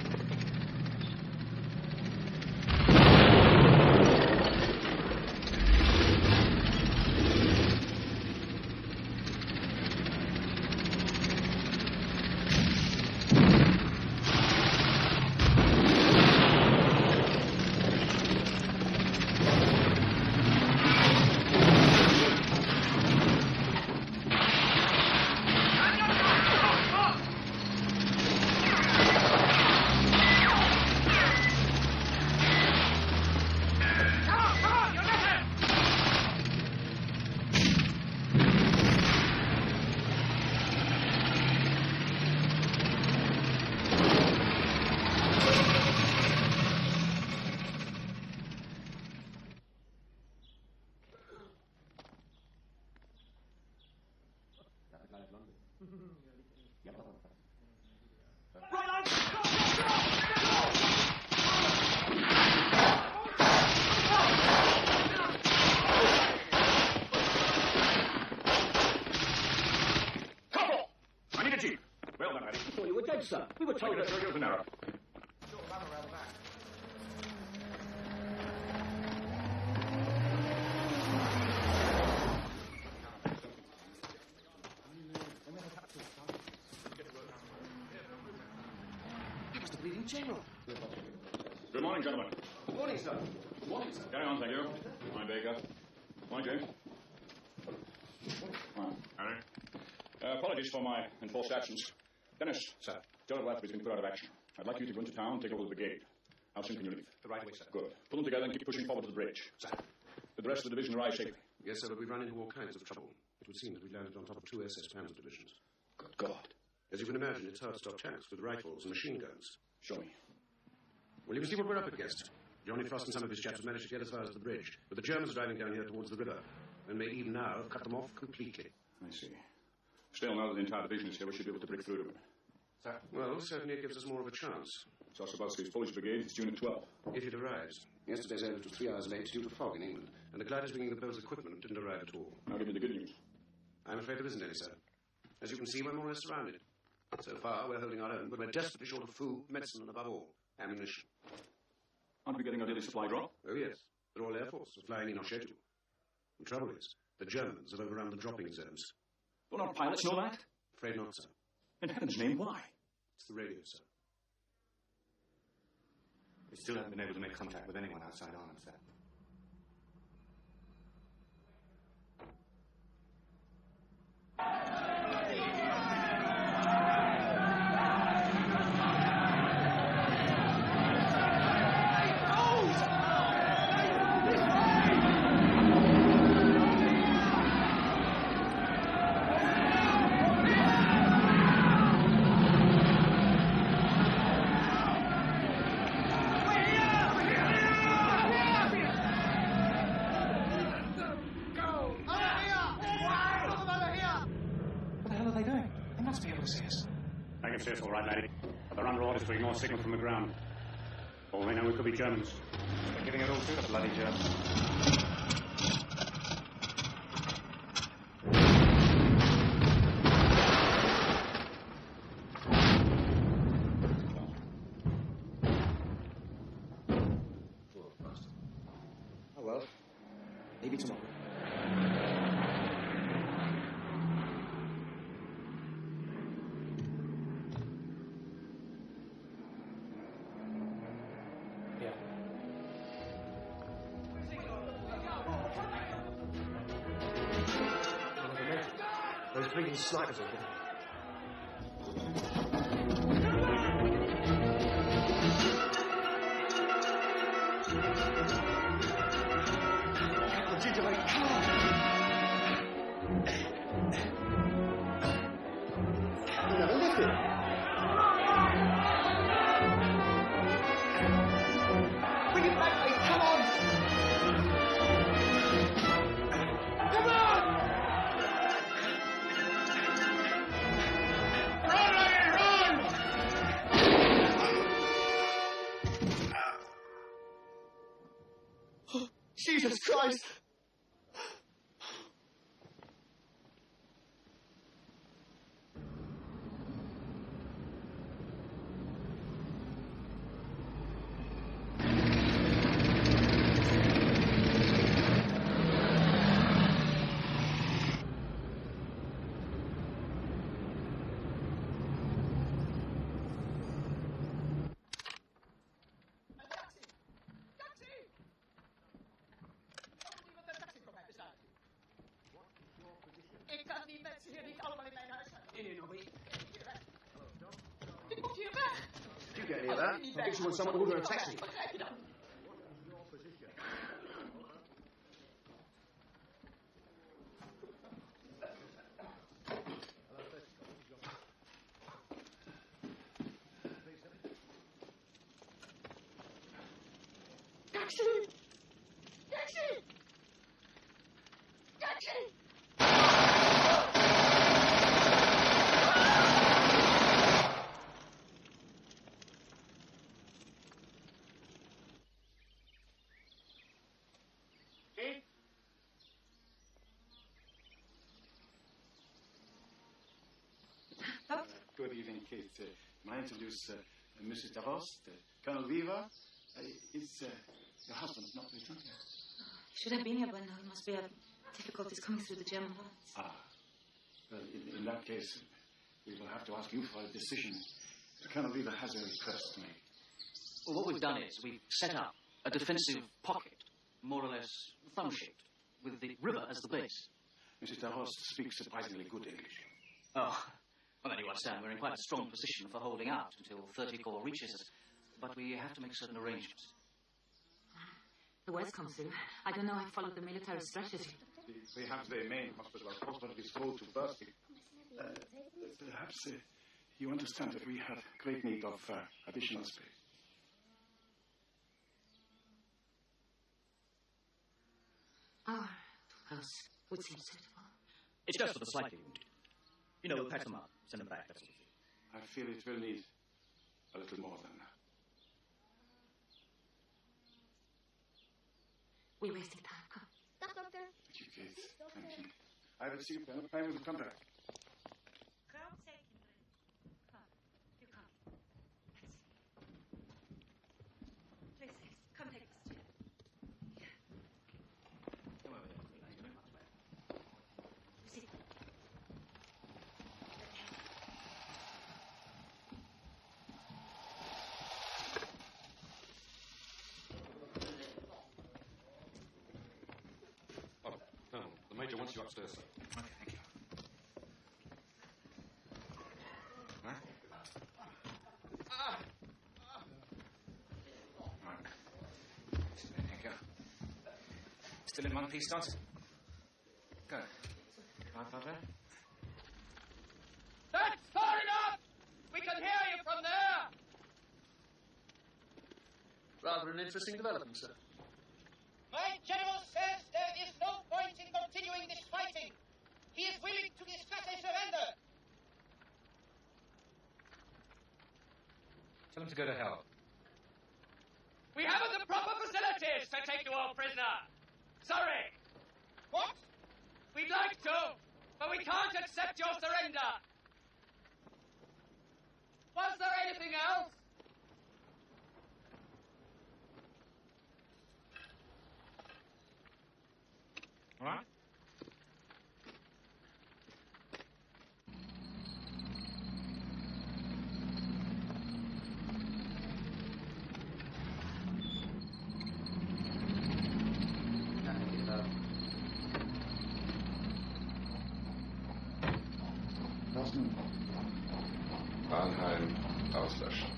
Sir, we were told that there was an error. That was the bleeding general. Good morning, gentlemen. Good morning, sir. Good morning, sir. Carry on, thank you. Morning, Baker. Morning, James. Morning, Harry. Apologies for my enforced absence. Dennis. Sir. General Rathby's been put out of action. I'd like you to go into town, take over the brigade. How soon can you leave? Right away, sir. Good. Pull them together and keep pushing forward to the bridge. Sir. Did the rest of the division arrive safely? Yes, sir, but we've run into all kinds of trouble. It would seem that we landed on top of 2 SS Panzer divisions. Good God. As you can imagine, it's hard to stop tanks with rifles and machine guns. Show me. Well, you can see what we're up against. Johnny Frost and some of his chaps have managed to get as far as the bridge, but the Germans are driving down here towards the river, and may even now have cut them off completely. I see. Still, now that the entire division is here, we should be able to break through to them. Sir? Well, certainly it gives us more of a chance. Sosabowski's Polish brigade is due at 12. If it arrives. Yesterday's air was 3 hours late due to fog in England, and the gliders bringing the boat's equipment didn't arrive at all. Now give me the good news. I'm afraid there isn't any, sir. As you can see, we're more or less surrounded. So far, we're holding our own, but we're desperately short of food, medicine, and above all, ammunition. Aren't we getting our daily supply drop? Oh, yes. The Royal Air Force is flying in on schedule. The trouble is, the Germans have overrun the dropping zones. Will our pilots know that? Afraid not, sir. In heaven's name, why? It's the radio, sir. We still haven't been able to make contact with anyone outside Arnhem, sir. It's all right, laddie. But they're under orders to ignore signal from the ground. All they know, we could be Germans. They're giving it all to the bloody Germans. Oh, well. Maybe tomorrow. Those bleeding snipers are here. Never lift it. Bring it back, mate. Come on. Come on. Jesus Christ! Ik kan die mensen hier niet allemaal in mijn huis hebben. Nee, Nobby. Ik moet hier weg. Did you get any of that? I think she wants someone to order a taxi. Begrijp je dan? Taxi! Taxi! Taxi! Good evening, Kate. May I introduce Mrs. Davost, Colonel Weaver. Is your husband not returned yet? Should have been here by now. There must be difficulties coming through the German lines. Ah. Well, in that case, we will have to ask you for a decision. Colonel Weaver has a request to make. Well, what we've done is we've set up a defensive pocket, more or less thumb-shaped, with the river as the base. Mrs. Davost speaks surprisingly good English. Oh, well, then you understand we're in quite a strong position for holding out until 30 Corps reaches us. But we have to make certain arrangements. The worst comes through. I don't know how to follow the military strategy. We have the main hospital. Our hospital is full to bursting. Perhaps you understand that we have great need of additional space. hour, of course, would seem suitable. It's just for the slightly wounded. You know, we'll patch them up, send them back, that sort of thing. I feel it will need a little more than that. We're wasting time. Come. Stop, Doctor. Thank you, Kate. Thank you. I will see you then. I will come back. The Major wants you upstairs, sir. Okay, thank you. Huh? Thank you. Still in one piece, Johnson? Good. Right, Padre? That's far enough! We can hear you from there! Rather an interesting development, sir. My general says there is no point in continuing this fighting. He is willing to discuss a surrender. Tell him to go to hell. We haven't the proper facilities to take you all prisoner. Sorry. What? We'd like to, but we can't accept your surrender. Was there anything else? All right? Warnheim auslöschen.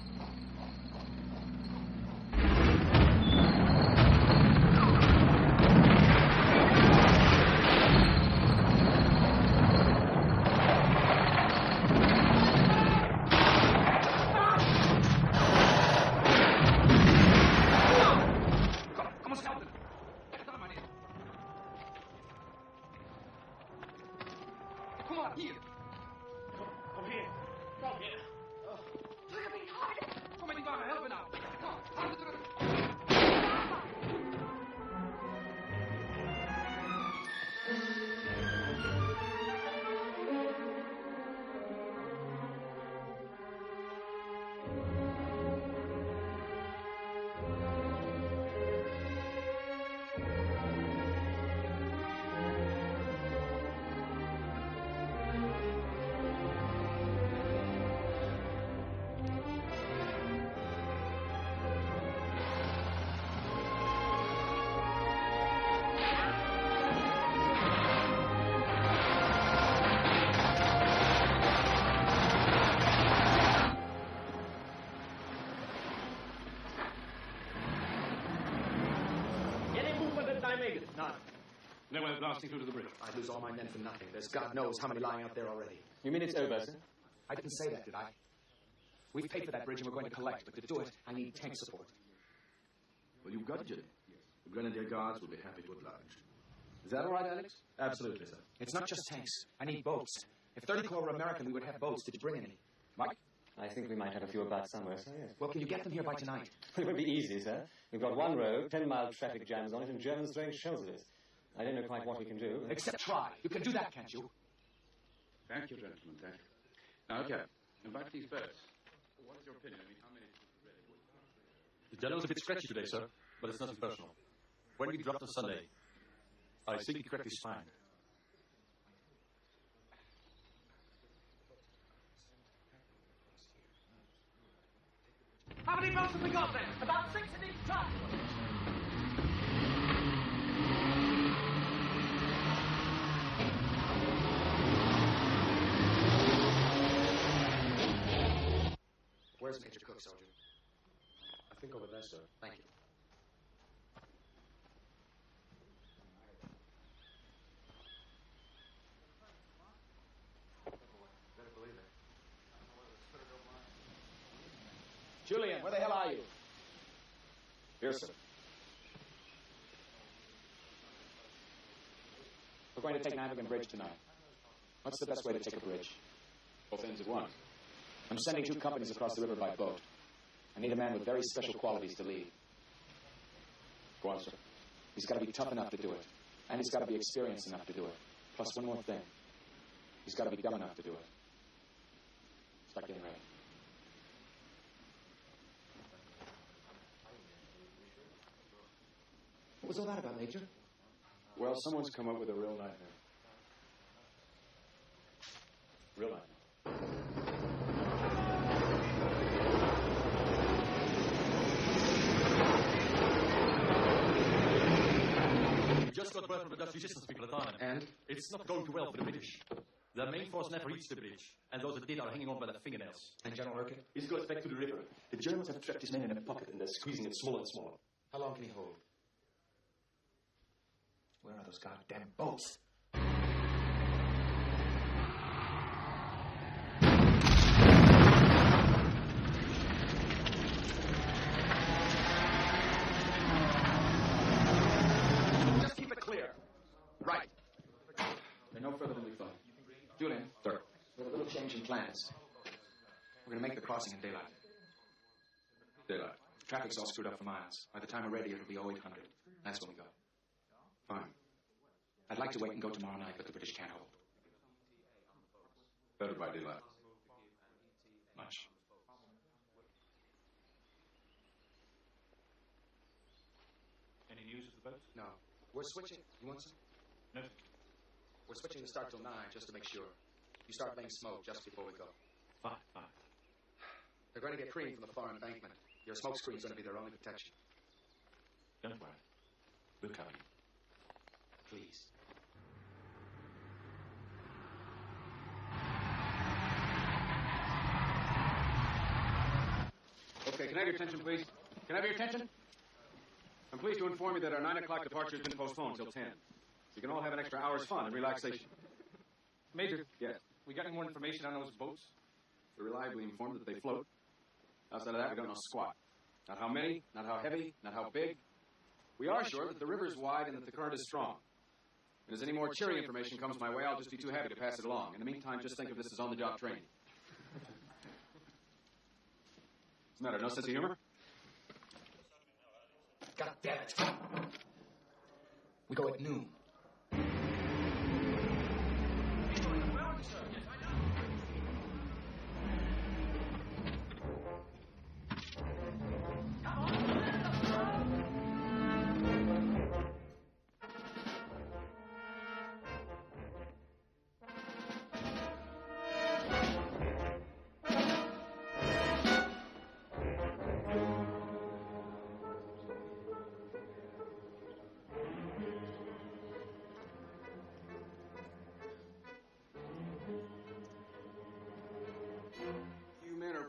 No way of blasting through to the bridge. I'd lose all my men for nothing. There's God knows how many lying out there already. You mean it's over, sir? I didn't say that, did I? We've paid for that bridge and we're going to collect, but to do it, I need tank support. Well, you've got it, Jimmy. The Grenadier Guards will be happy to oblige. Is that all right, Alex? Absolutely, sir. It's not just tanks. I need boats. If 30 Corps were American, we would have boats. Did you bring any? Mike? I think we might have a few about somewhere, sir, yes. Well, can you get them here by tonight? It would be easy, sir. We've got one road, 10-mile traffic jams on it, and Germans throwing shells at us. I don't know quite what we can do. Except try. You can do that, can't you? Thank you, gentlemen, thank you. Now, okay, about these boats. What is your opinion? I mean, how many people really? The general's a bit scratchy today, sir, but it's nothing personal. When we dropped on Sunday, I think he cracked his spine. How many boats have we got then? About 6 in each truck. Where's Major Cook, Sergeant? I think over there, sir. Thank you. Better believe it. Julian, where the hell are you? Here, sir. going to take Navigant Bridge tonight. What's the best way to take a bridge? Both ends at once. I'm sending 2 companies across the river by boat. I need a man with very special qualities to lead. Go on, sir. He's got to be tough enough to do it. And he's got to be experienced enough to do it. Plus, one more thing. He's got to be dumb enough to do it. Start getting ready. What was all that about, Major? Well, someone's come up with a real nightmare. Real nightmare. We just got word from the Dutch resistance people at Arnhem. And? It's not going too well for the British. Their main force never reached the bridge, and those that did are hanging on by their fingernails. And General Urquhart? He's goes back to the river. The Germans have trapped his men in a pocket, and they're squeezing it smaller and smaller. How long can he hold? Where are those goddamn boats? Just keep it clear. Right. They're no further than we thought. Julian. Sir. We have a little change in plans. We're going to make the crossing in daylight. Daylight. Traffic's all screwed up for miles. By the time we're ready, it'll be 0800. That's when we go. Fine. I'd like to wait and go tomorrow night, but the British can't hold. Better by daylight. Much. Any news of the boat? No. We're switching. You want some? No. We're switching the start till 9, just to make sure. You start laying smoke just before we go. Fine. They're going to get cream from the far embankment. Your smoke screen's going to be their only protection. Don't worry. We'll cover you. Please. Okay, can I have your attention, please? Can I have your attention? I'm pleased to inform you that our 9 o'clock departure has been postponed till 10. So you can all have an extra hour's fun and relaxation. Major. Yes. We got any more information on those boats? We're reliably informed that they float. Outside of that, we don't know squat. Not how many, not how heavy, not how big. We are sure that the river is wide and that the current is strong. And as any more cheering information comes my way, I'll just be too happy to pass it along. In the meantime, just think of this as on-the-job training. What's the matter? No sense of humor? God damn it. We go at noon.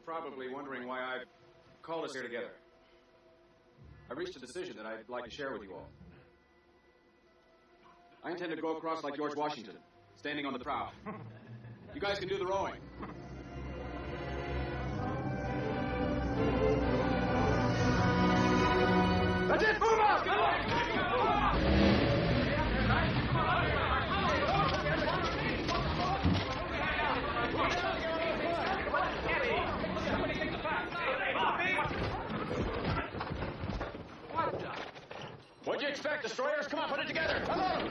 Probably wondering why I've called us here together. I reached a decision that I'd like to share with you all. I intend to go across like George Washington, standing on the prow. You guys can do the rowing. That's it! Move out! Come on! What'd you expect, destroyers? Come on, put it together. Come on.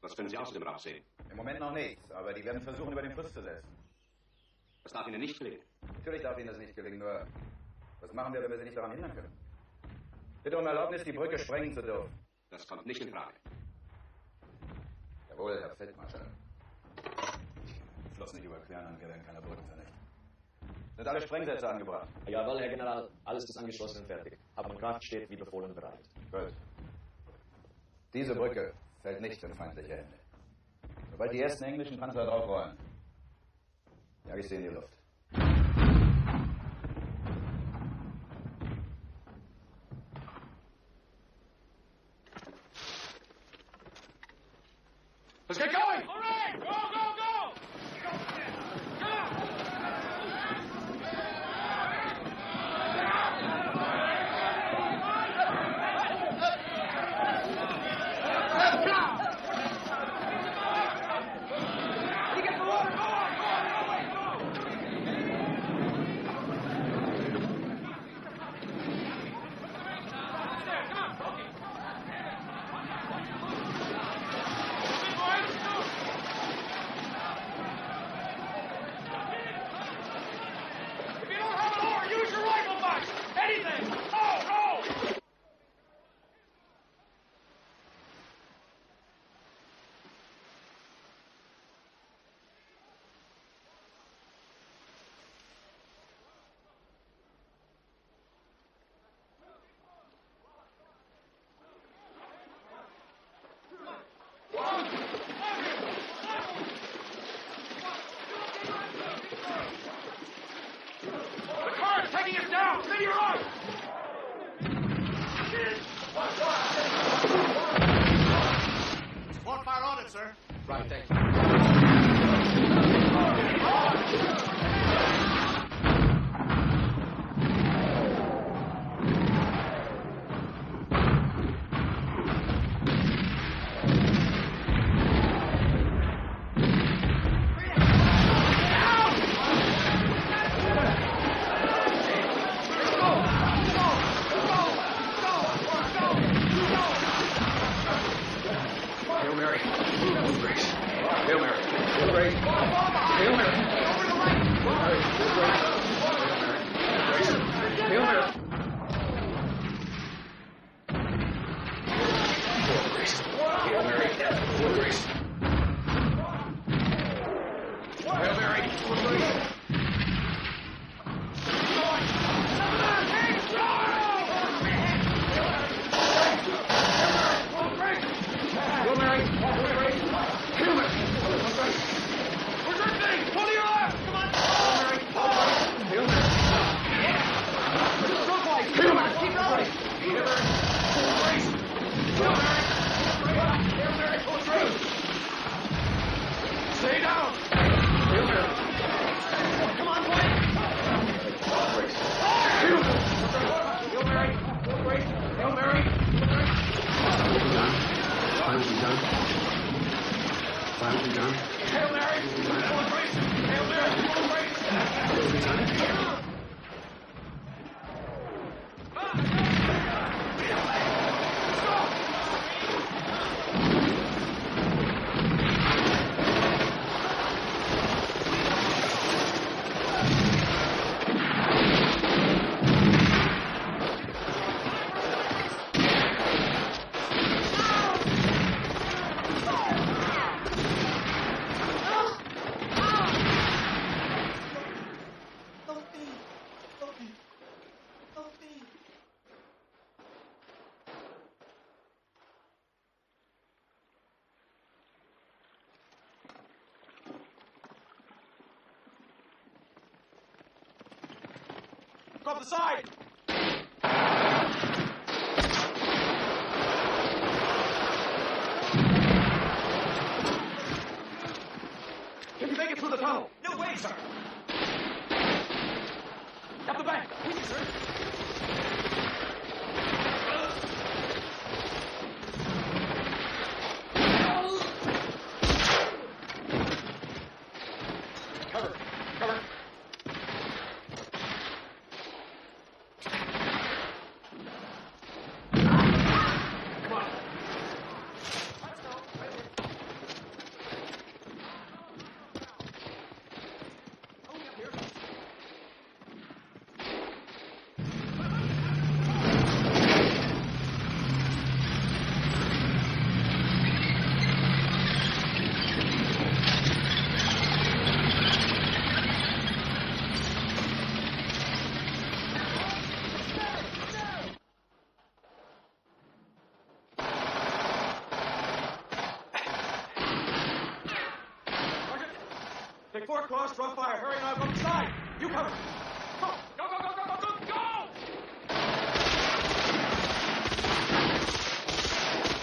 Was können Sie außerdem absehen? Im Moment noch nichts, aber die werden versuchen, über den Fluss zu setzen. Das darf Ihnen nicht gelingen. Natürlich darf Ihnen das nicht gelingen, nur was machen wir, wenn wir Sie nicht daran hindern können? Bitte um Erlaubnis, die Brücke sprengen zu dürfen. Das kommt nicht in Frage. Jawohl, Herr Feldmarschall. Fluss nicht überqueren und wir werden keine Brücken vernichten. Sind alle Sprengsätze angebracht? Jawohl, Herr General. Alles ist angeschlossen und fertig. Hauptmann steht wie befohlen bereit. Gut. Diese Brücke fällt nicht in feindliche Hände. Sobald die ersten englischen Panzer draufrollen, jag ich sie in die Luft. to your right! Support fire ordered, sir. Right, thank you. Hail Mary. Hail Grace. Hail Mary. Hail Grace. Hail Mary. Hail Mary. Hail Grace. Hail Mary. Hail Grace. Hail Mary. Hail Grace. Hail Mary! Hail Mary! Where's your thing? Pull to your left! Come on! Hail Mary! Stroke light! Hail Mary! Keep going! Hail Mary! Grace! Hail Mary! Hail Mary! Pull through! Stay down! Hail Mary! Come on, boy! Grace! Hail Mary! Hail Mary! Hail Grace! Hail Mary! Fire will be done. Fire will be done. Hail Mary! Hail Grace! Hail Mary! Hail Grace! Fire will be done. Go up the side! Can you make it through the tunnel? No way, sir! Up the bank. Easy, sir. Cover! Cover! Come on! Take 4 across, draw fire. Hurry now, go inside. You cover. Go, go, go, go, go, go, go, go!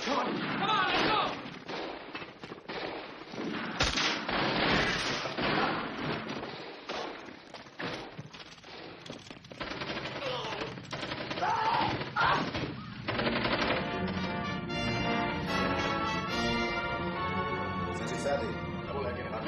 Come on! Come on, let's go! Sind Sie fertig? Jawohl, Herr General.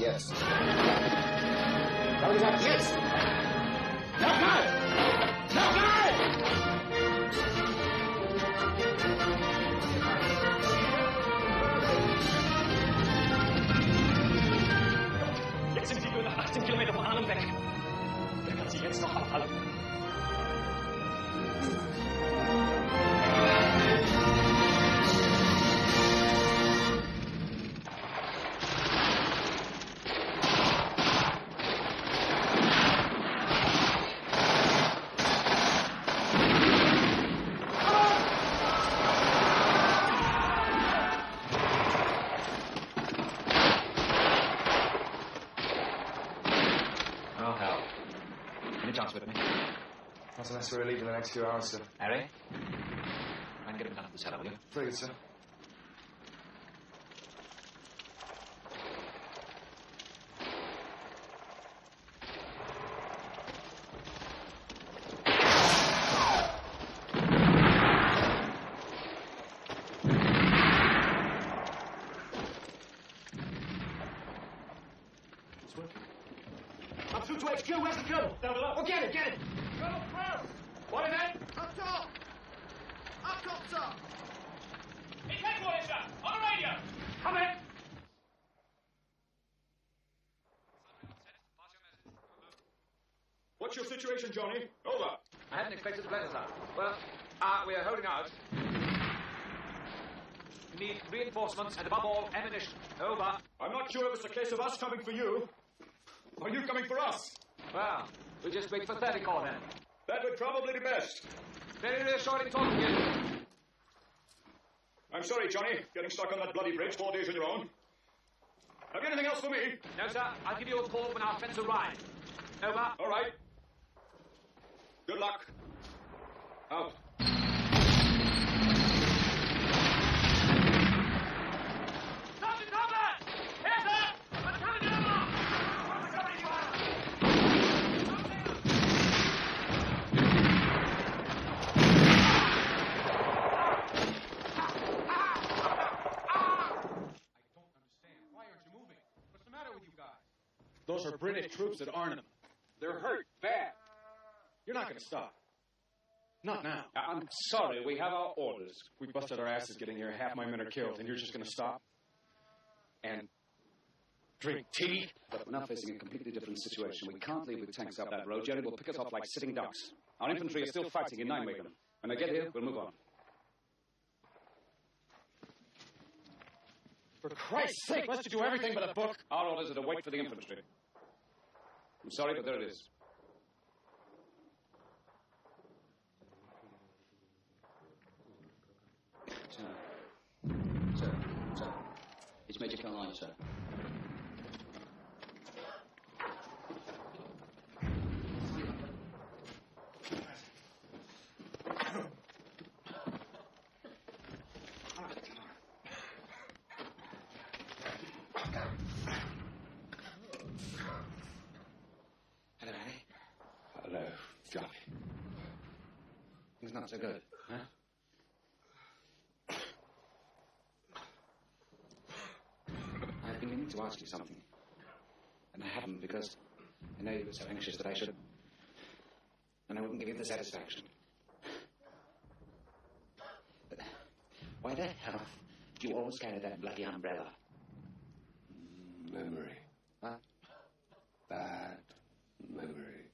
Jetzt. Ich habe gesagt, jetzt! Nochmal! Nochmal! Kilometer von allem weg. Wer kann sie jetzt noch abhalten? Not unless we're leaving the next few hours, sir. Harry? I can get him down to the cellar, will you? Very good, sir. It's working. I'm through to HQ. Where's the colonel? Down below. Oh, get it, get it. Colonel Kraus! What is it? Up top! Up top, sir! It's headquarters, sir! On the radio! Come in! What's your situation, Johnny? Over. I hadn't expected to play this out. Well, we are holding out. We need reinforcements and, above all, ammunition. Over. I'm not sure if it's a case of us coming for you, or you coming for us. Well, we'll just wait for 30 call then. That would probably be best. Very reassuring talking to you. I'm sorry, Johnny, getting stuck on that bloody bridge 4 days on your own. Have you anything else for me? No, sir. I'll give you a call when our friends arrive. Over. All right. Good luck. Out. Sergeant Tomlin! Here, sir! I'm coming down! Those are British troops at Arnhem. They're hurt, bad. You're not going to stop. Not now. I'm sorry, we have our orders. We busted our asses getting here. Half my men are killed, and you're just going to stop? And drink tea? But we're now facing a completely different situation. We can't leave with tanks up that road. Jerry will pick us off like sitting ducks. Our infantry is still fighting in Nijmegen. When they get here, we'll move on. For Christ's sake, let's do everything but a book. Our orders are to wait for the infantry. I'm sorry, but there it is. Sir. It's Major Caroline, sir. Hello, Harry. Hello, Johnny. Things not so good, huh? I've been meaning to ask you something. And I haven't because I know you were so anxious that I should. And I wouldn't give you the satisfaction. But why the hell do you always carry that bloody umbrella? Memory. Huh? Bad memory.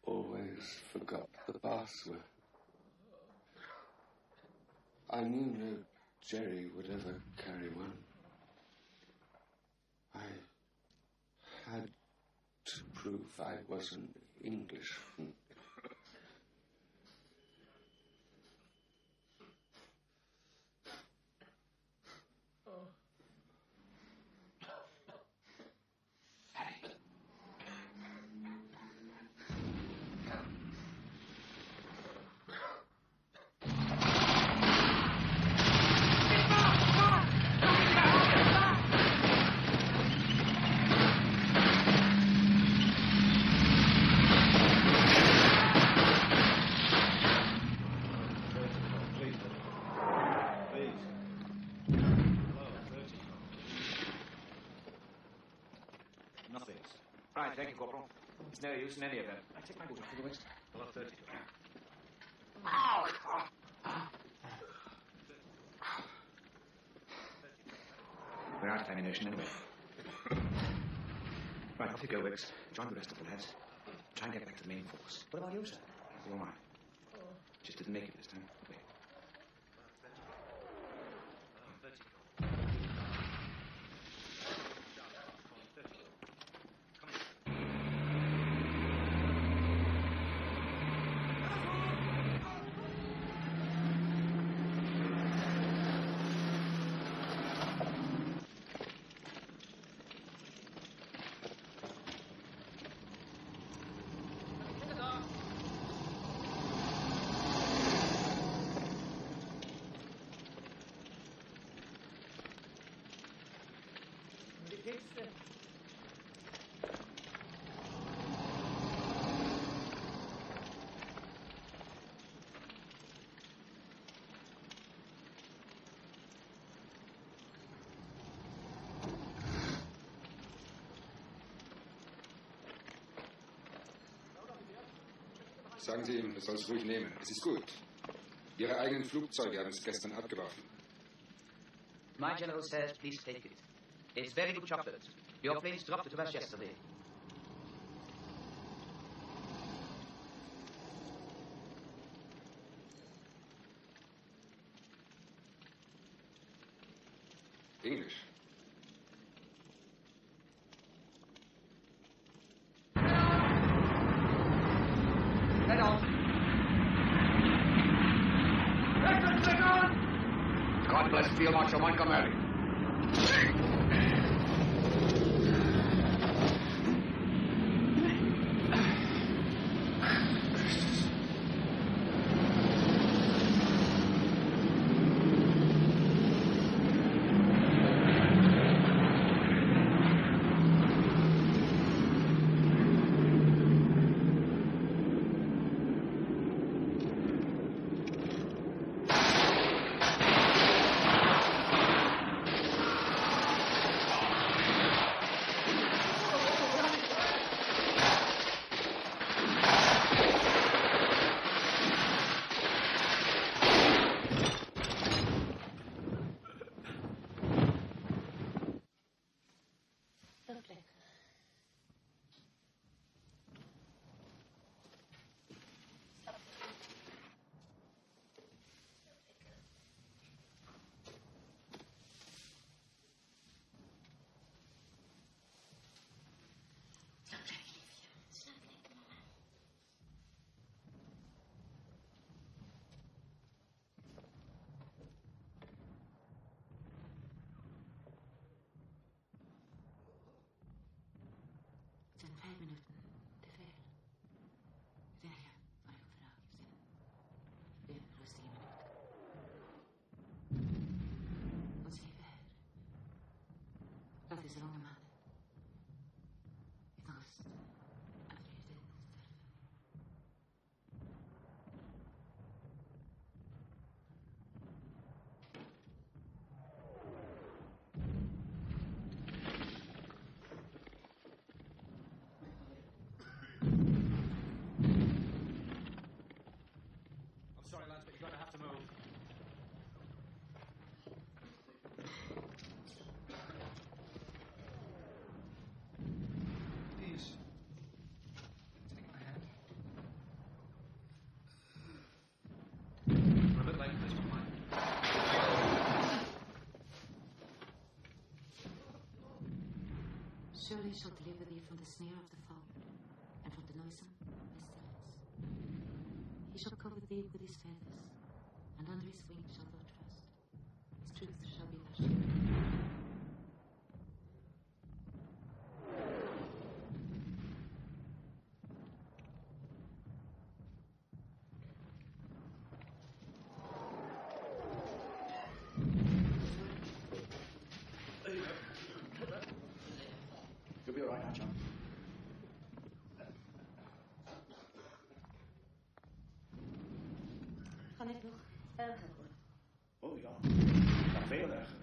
Always forgot the password. I knew no Jerry would ever carry one. I had to prove I wasn't English. Right, thank you, Corporal. It's no use in any event. I take my boots off to the waist. Below 30. We're out of ammunition anyway. Right, off you go, Wicks. Join the rest of the lads. Try and get back to the main force. What about you, sir? All right. Just didn't make it this time. Wait. Sagen Sie ihm, er soll es ruhig nehmen. Es ist gut. Ihre eigenen Flugzeuge haben es gestern abgeworfen. My general says, please take it. It's very good chocolate. Your planes dropped it to us yesterday. English. Head on. God bless Field Marshal Montgomery. Zijn 5 minuten te veel. Zeg je, maar ik vraag je zin. De plus 10 minuten. Wat zeg je? Dat is een lange maand. Ik nog eens afgeven sterven. Sorry, lads, but you're going to have to move. Please. Take my hand. We're a bit late for this one, Mike. Surely shall deliver thee from the snare of the fowl, and from the noisome pestilence. He shall cover thee with his feathers, and under his wings shalt thou trust. His truth shall be thy shield. You'll be all right now, John. Kan het nog erger worden? Oh ja, nog veel erger.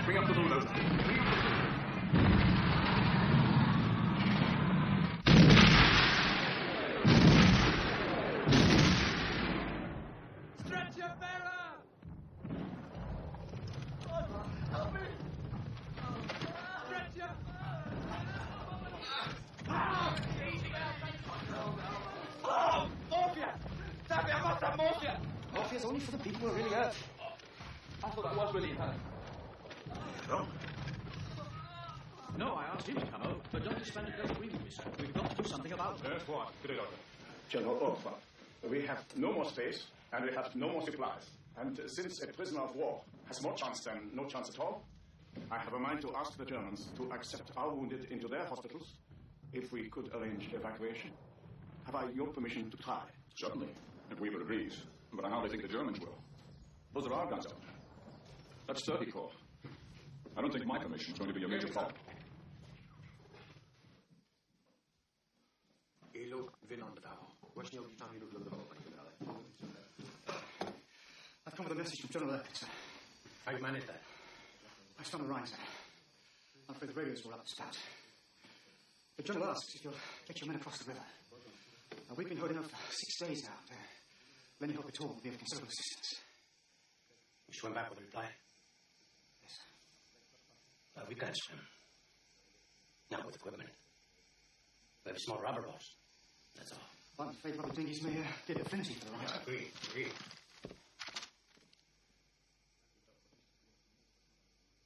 Bring up the bulldozer. only for the people who are really hurt. I thought I was really hurt. Wrong. No, I asked him to come over, but Dr. Spender doesn't agree with me, sir. We've got to do something about it. What? General Orfa, we have no more space, and we have no more supplies. And since a prisoner of war has more chance than no chance at all, I have a mind to ask the Germans to accept our wounded into their hospitals if we could arrange evacuation. Have I your permission to try? Certainly, if Weaver agrees. But I hardly think the Germans will. Those are our guns out there. That's 30 Corps. I don't think my commission is going to be a major problem. I've come with a message from General Erkin, sir. How you manage that? I was on the Rhine, sir. I'm afraid the radios were up the spout. The General asks if you'll get your men across the river. Now, we've been holding out for 6 days now. Any help at all will be of considerable assistance. You swim back with a reply? Yes, sir. Well, we can't swim. Not with equipment. We have small rubber boats. That's all. I'm afraid rubber dinghies may get a flimsy for the ride. Agreed.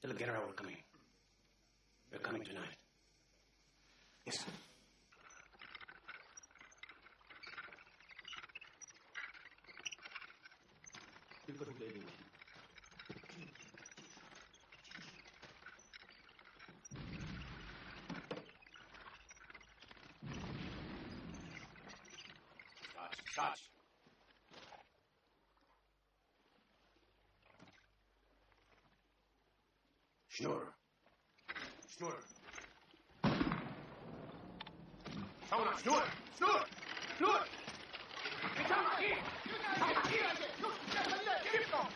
Tell the general we're coming. We're coming tonight. Yes, sir. Shots. Schnurr. Schau mal, Schnur! Jetzt haben wir ihn! Gib doch!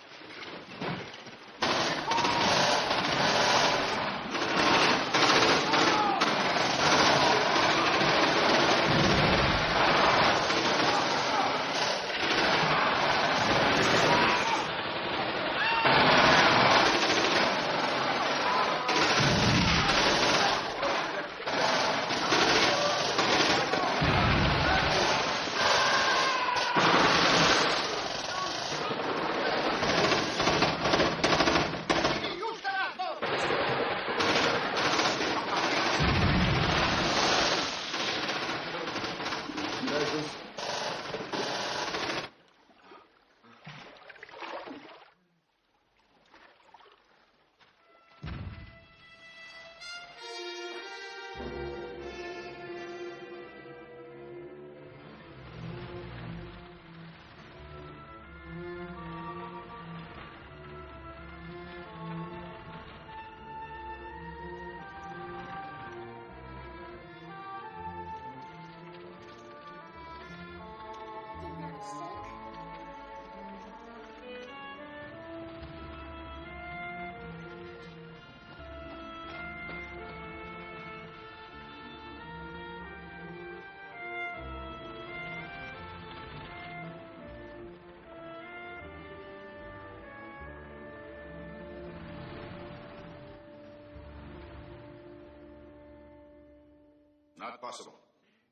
Not possible.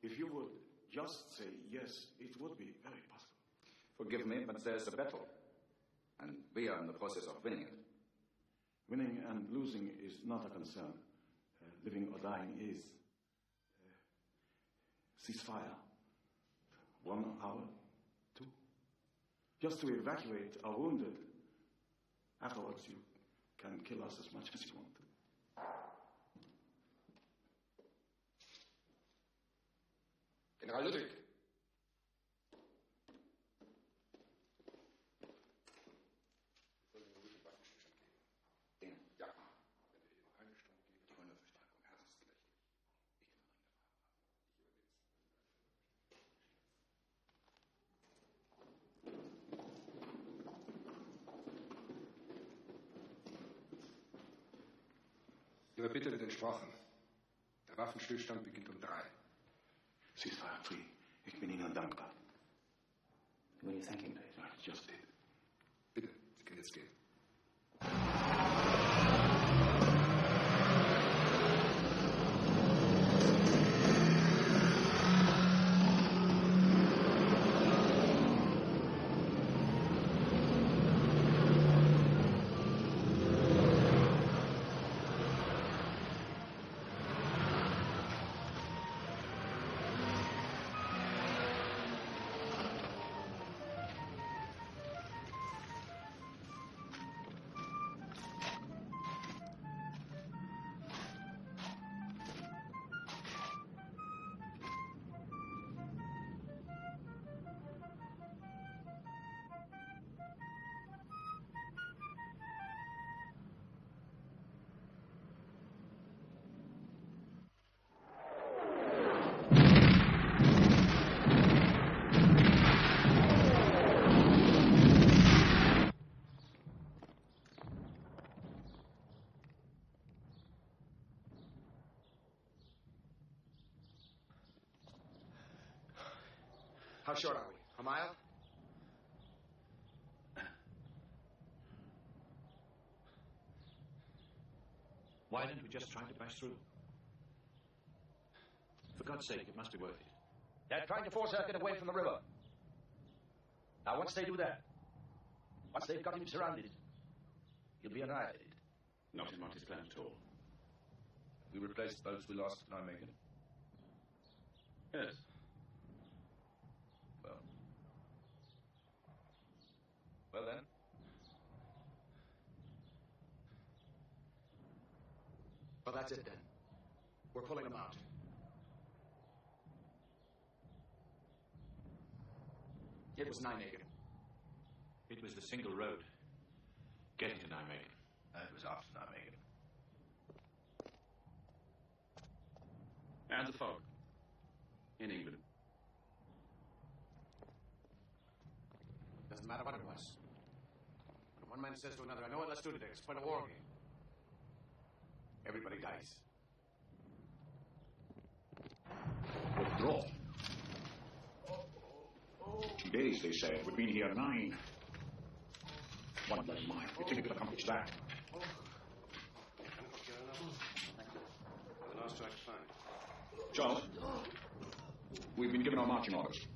If you would just say yes, it would be very possible. Forgive me, but there's a battle. And we are in the process of winning it. Winning and losing is not a concern. Living or dying is. Ceasefire. 1 hour, 2. Just to evacuate our wounded. Afterwards, you can kill us as much as you want to. General Ludwig. Ihre Bitte wird entsprochen. Der Waffenstillstand beginnt um 3. Ceasefire 3. Ich bin Ihnen dankbar. What are you thinking, Dave? I just did. Bitte, Sie können jetzt gehen. How short are we? A mile? Why don't we just try to bash through? For God's sake, it must be worth it. They're trying to force Erkin away from the river. Now, once they do that, once they've got him surrounded, he'll be annihilated. Not in Monty's plan at all. We replaced the boats we lost at Nijmegen. Yes. Well then. Well, that's it then. We're pulling them out. It was Nijmegen. It was the single road getting to Nijmegen. It was after Nijmegen. And the fog. In England. Doesn't matter what it was. When one man says to another, I know what, let's do today. Let's play a war game. Everybody dies. Withdraw. 2 days, they said. We've been here 9. 1 bloody mile. You think we could accomplish that? The last strike fine. Charles, we've been given our marching orders.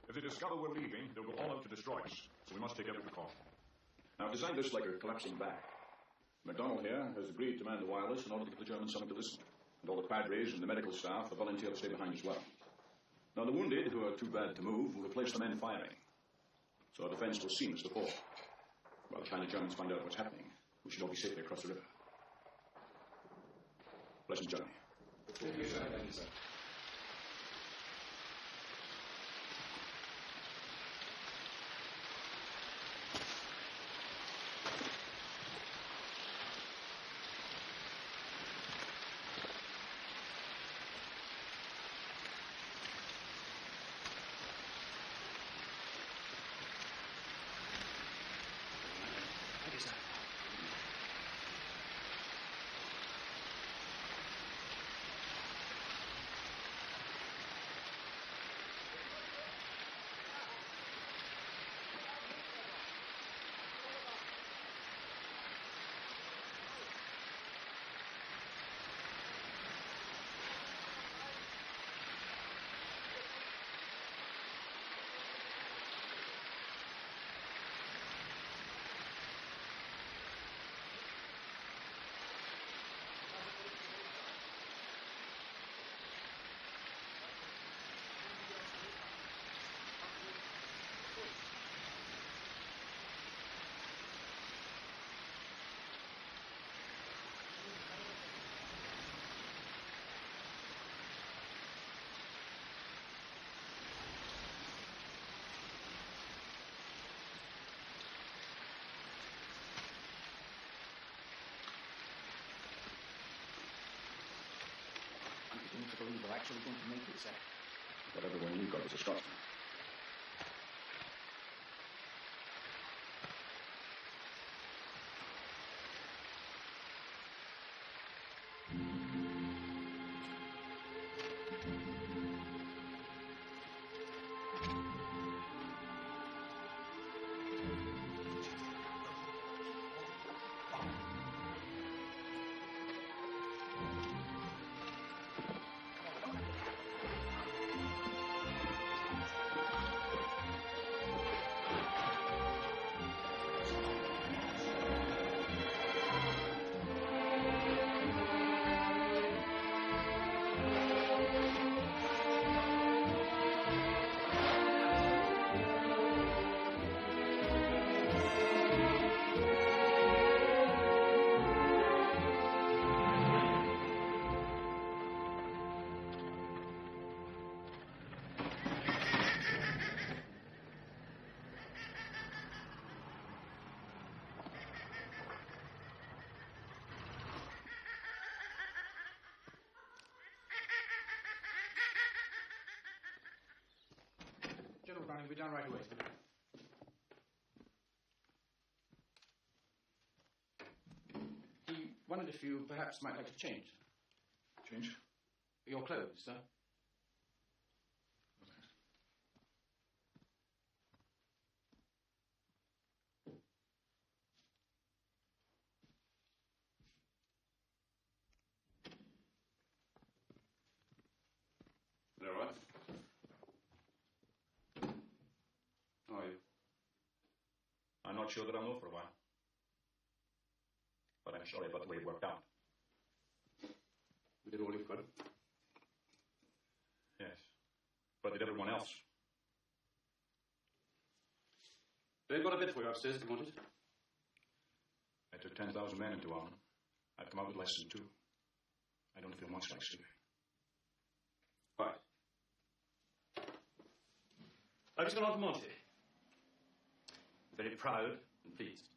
If they discover we're leaving, they'll go all out to destroy us. So we must take every precaution. Now, I've designed this like a collapsing bag. MacDonald here has agreed to man the wireless in order to give the Germans something to listen to. And all the padres and the medical staff have volunteered to stay behind as well. Now, the wounded, who are too bad to move, will replace the men firing. So our defense will seem as before. By the time the Germans find out what's happening, we should all be safely across the river. Pleasant journey. Thank you, sir. Thank you, sir. To believe we're actually going to make it, sir. Whatever one you got was a Scotsman. General Browning will be down right away. He wondered if you perhaps might like to change. Change? Your clothes, sir. not sure that I'll know for a while. But I'm sorry about the way it worked out. You did all you could. Yes. But did everyone else? They've got a bid for you upstairs if you want it. I took 10,000 men into Arnhem. I've come out with less than 2. I don't feel much like sleeping. Right. I've just gone on to Monty. Very proud and pleased.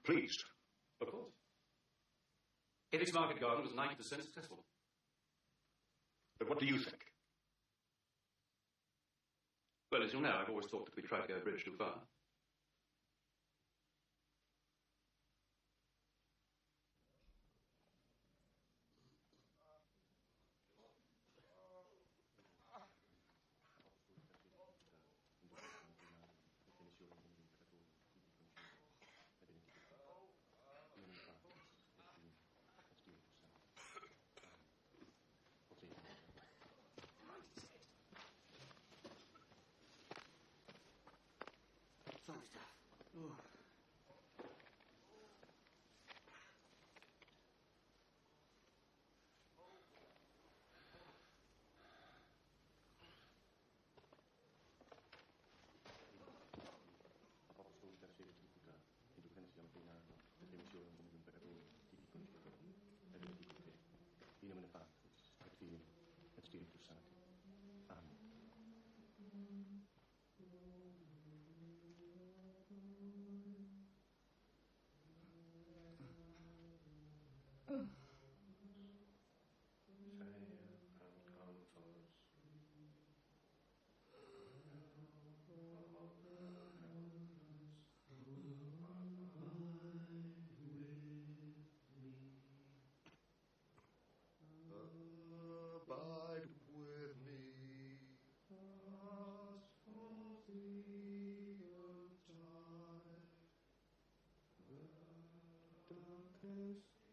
Pleased? Of course. Eric's market garden was 90% successful. But what do you think? Well, as you'll know, I've always thought that we tried to go a bridge too far. Fun stuff. Oh. Abide with me, as for the old time, the darkness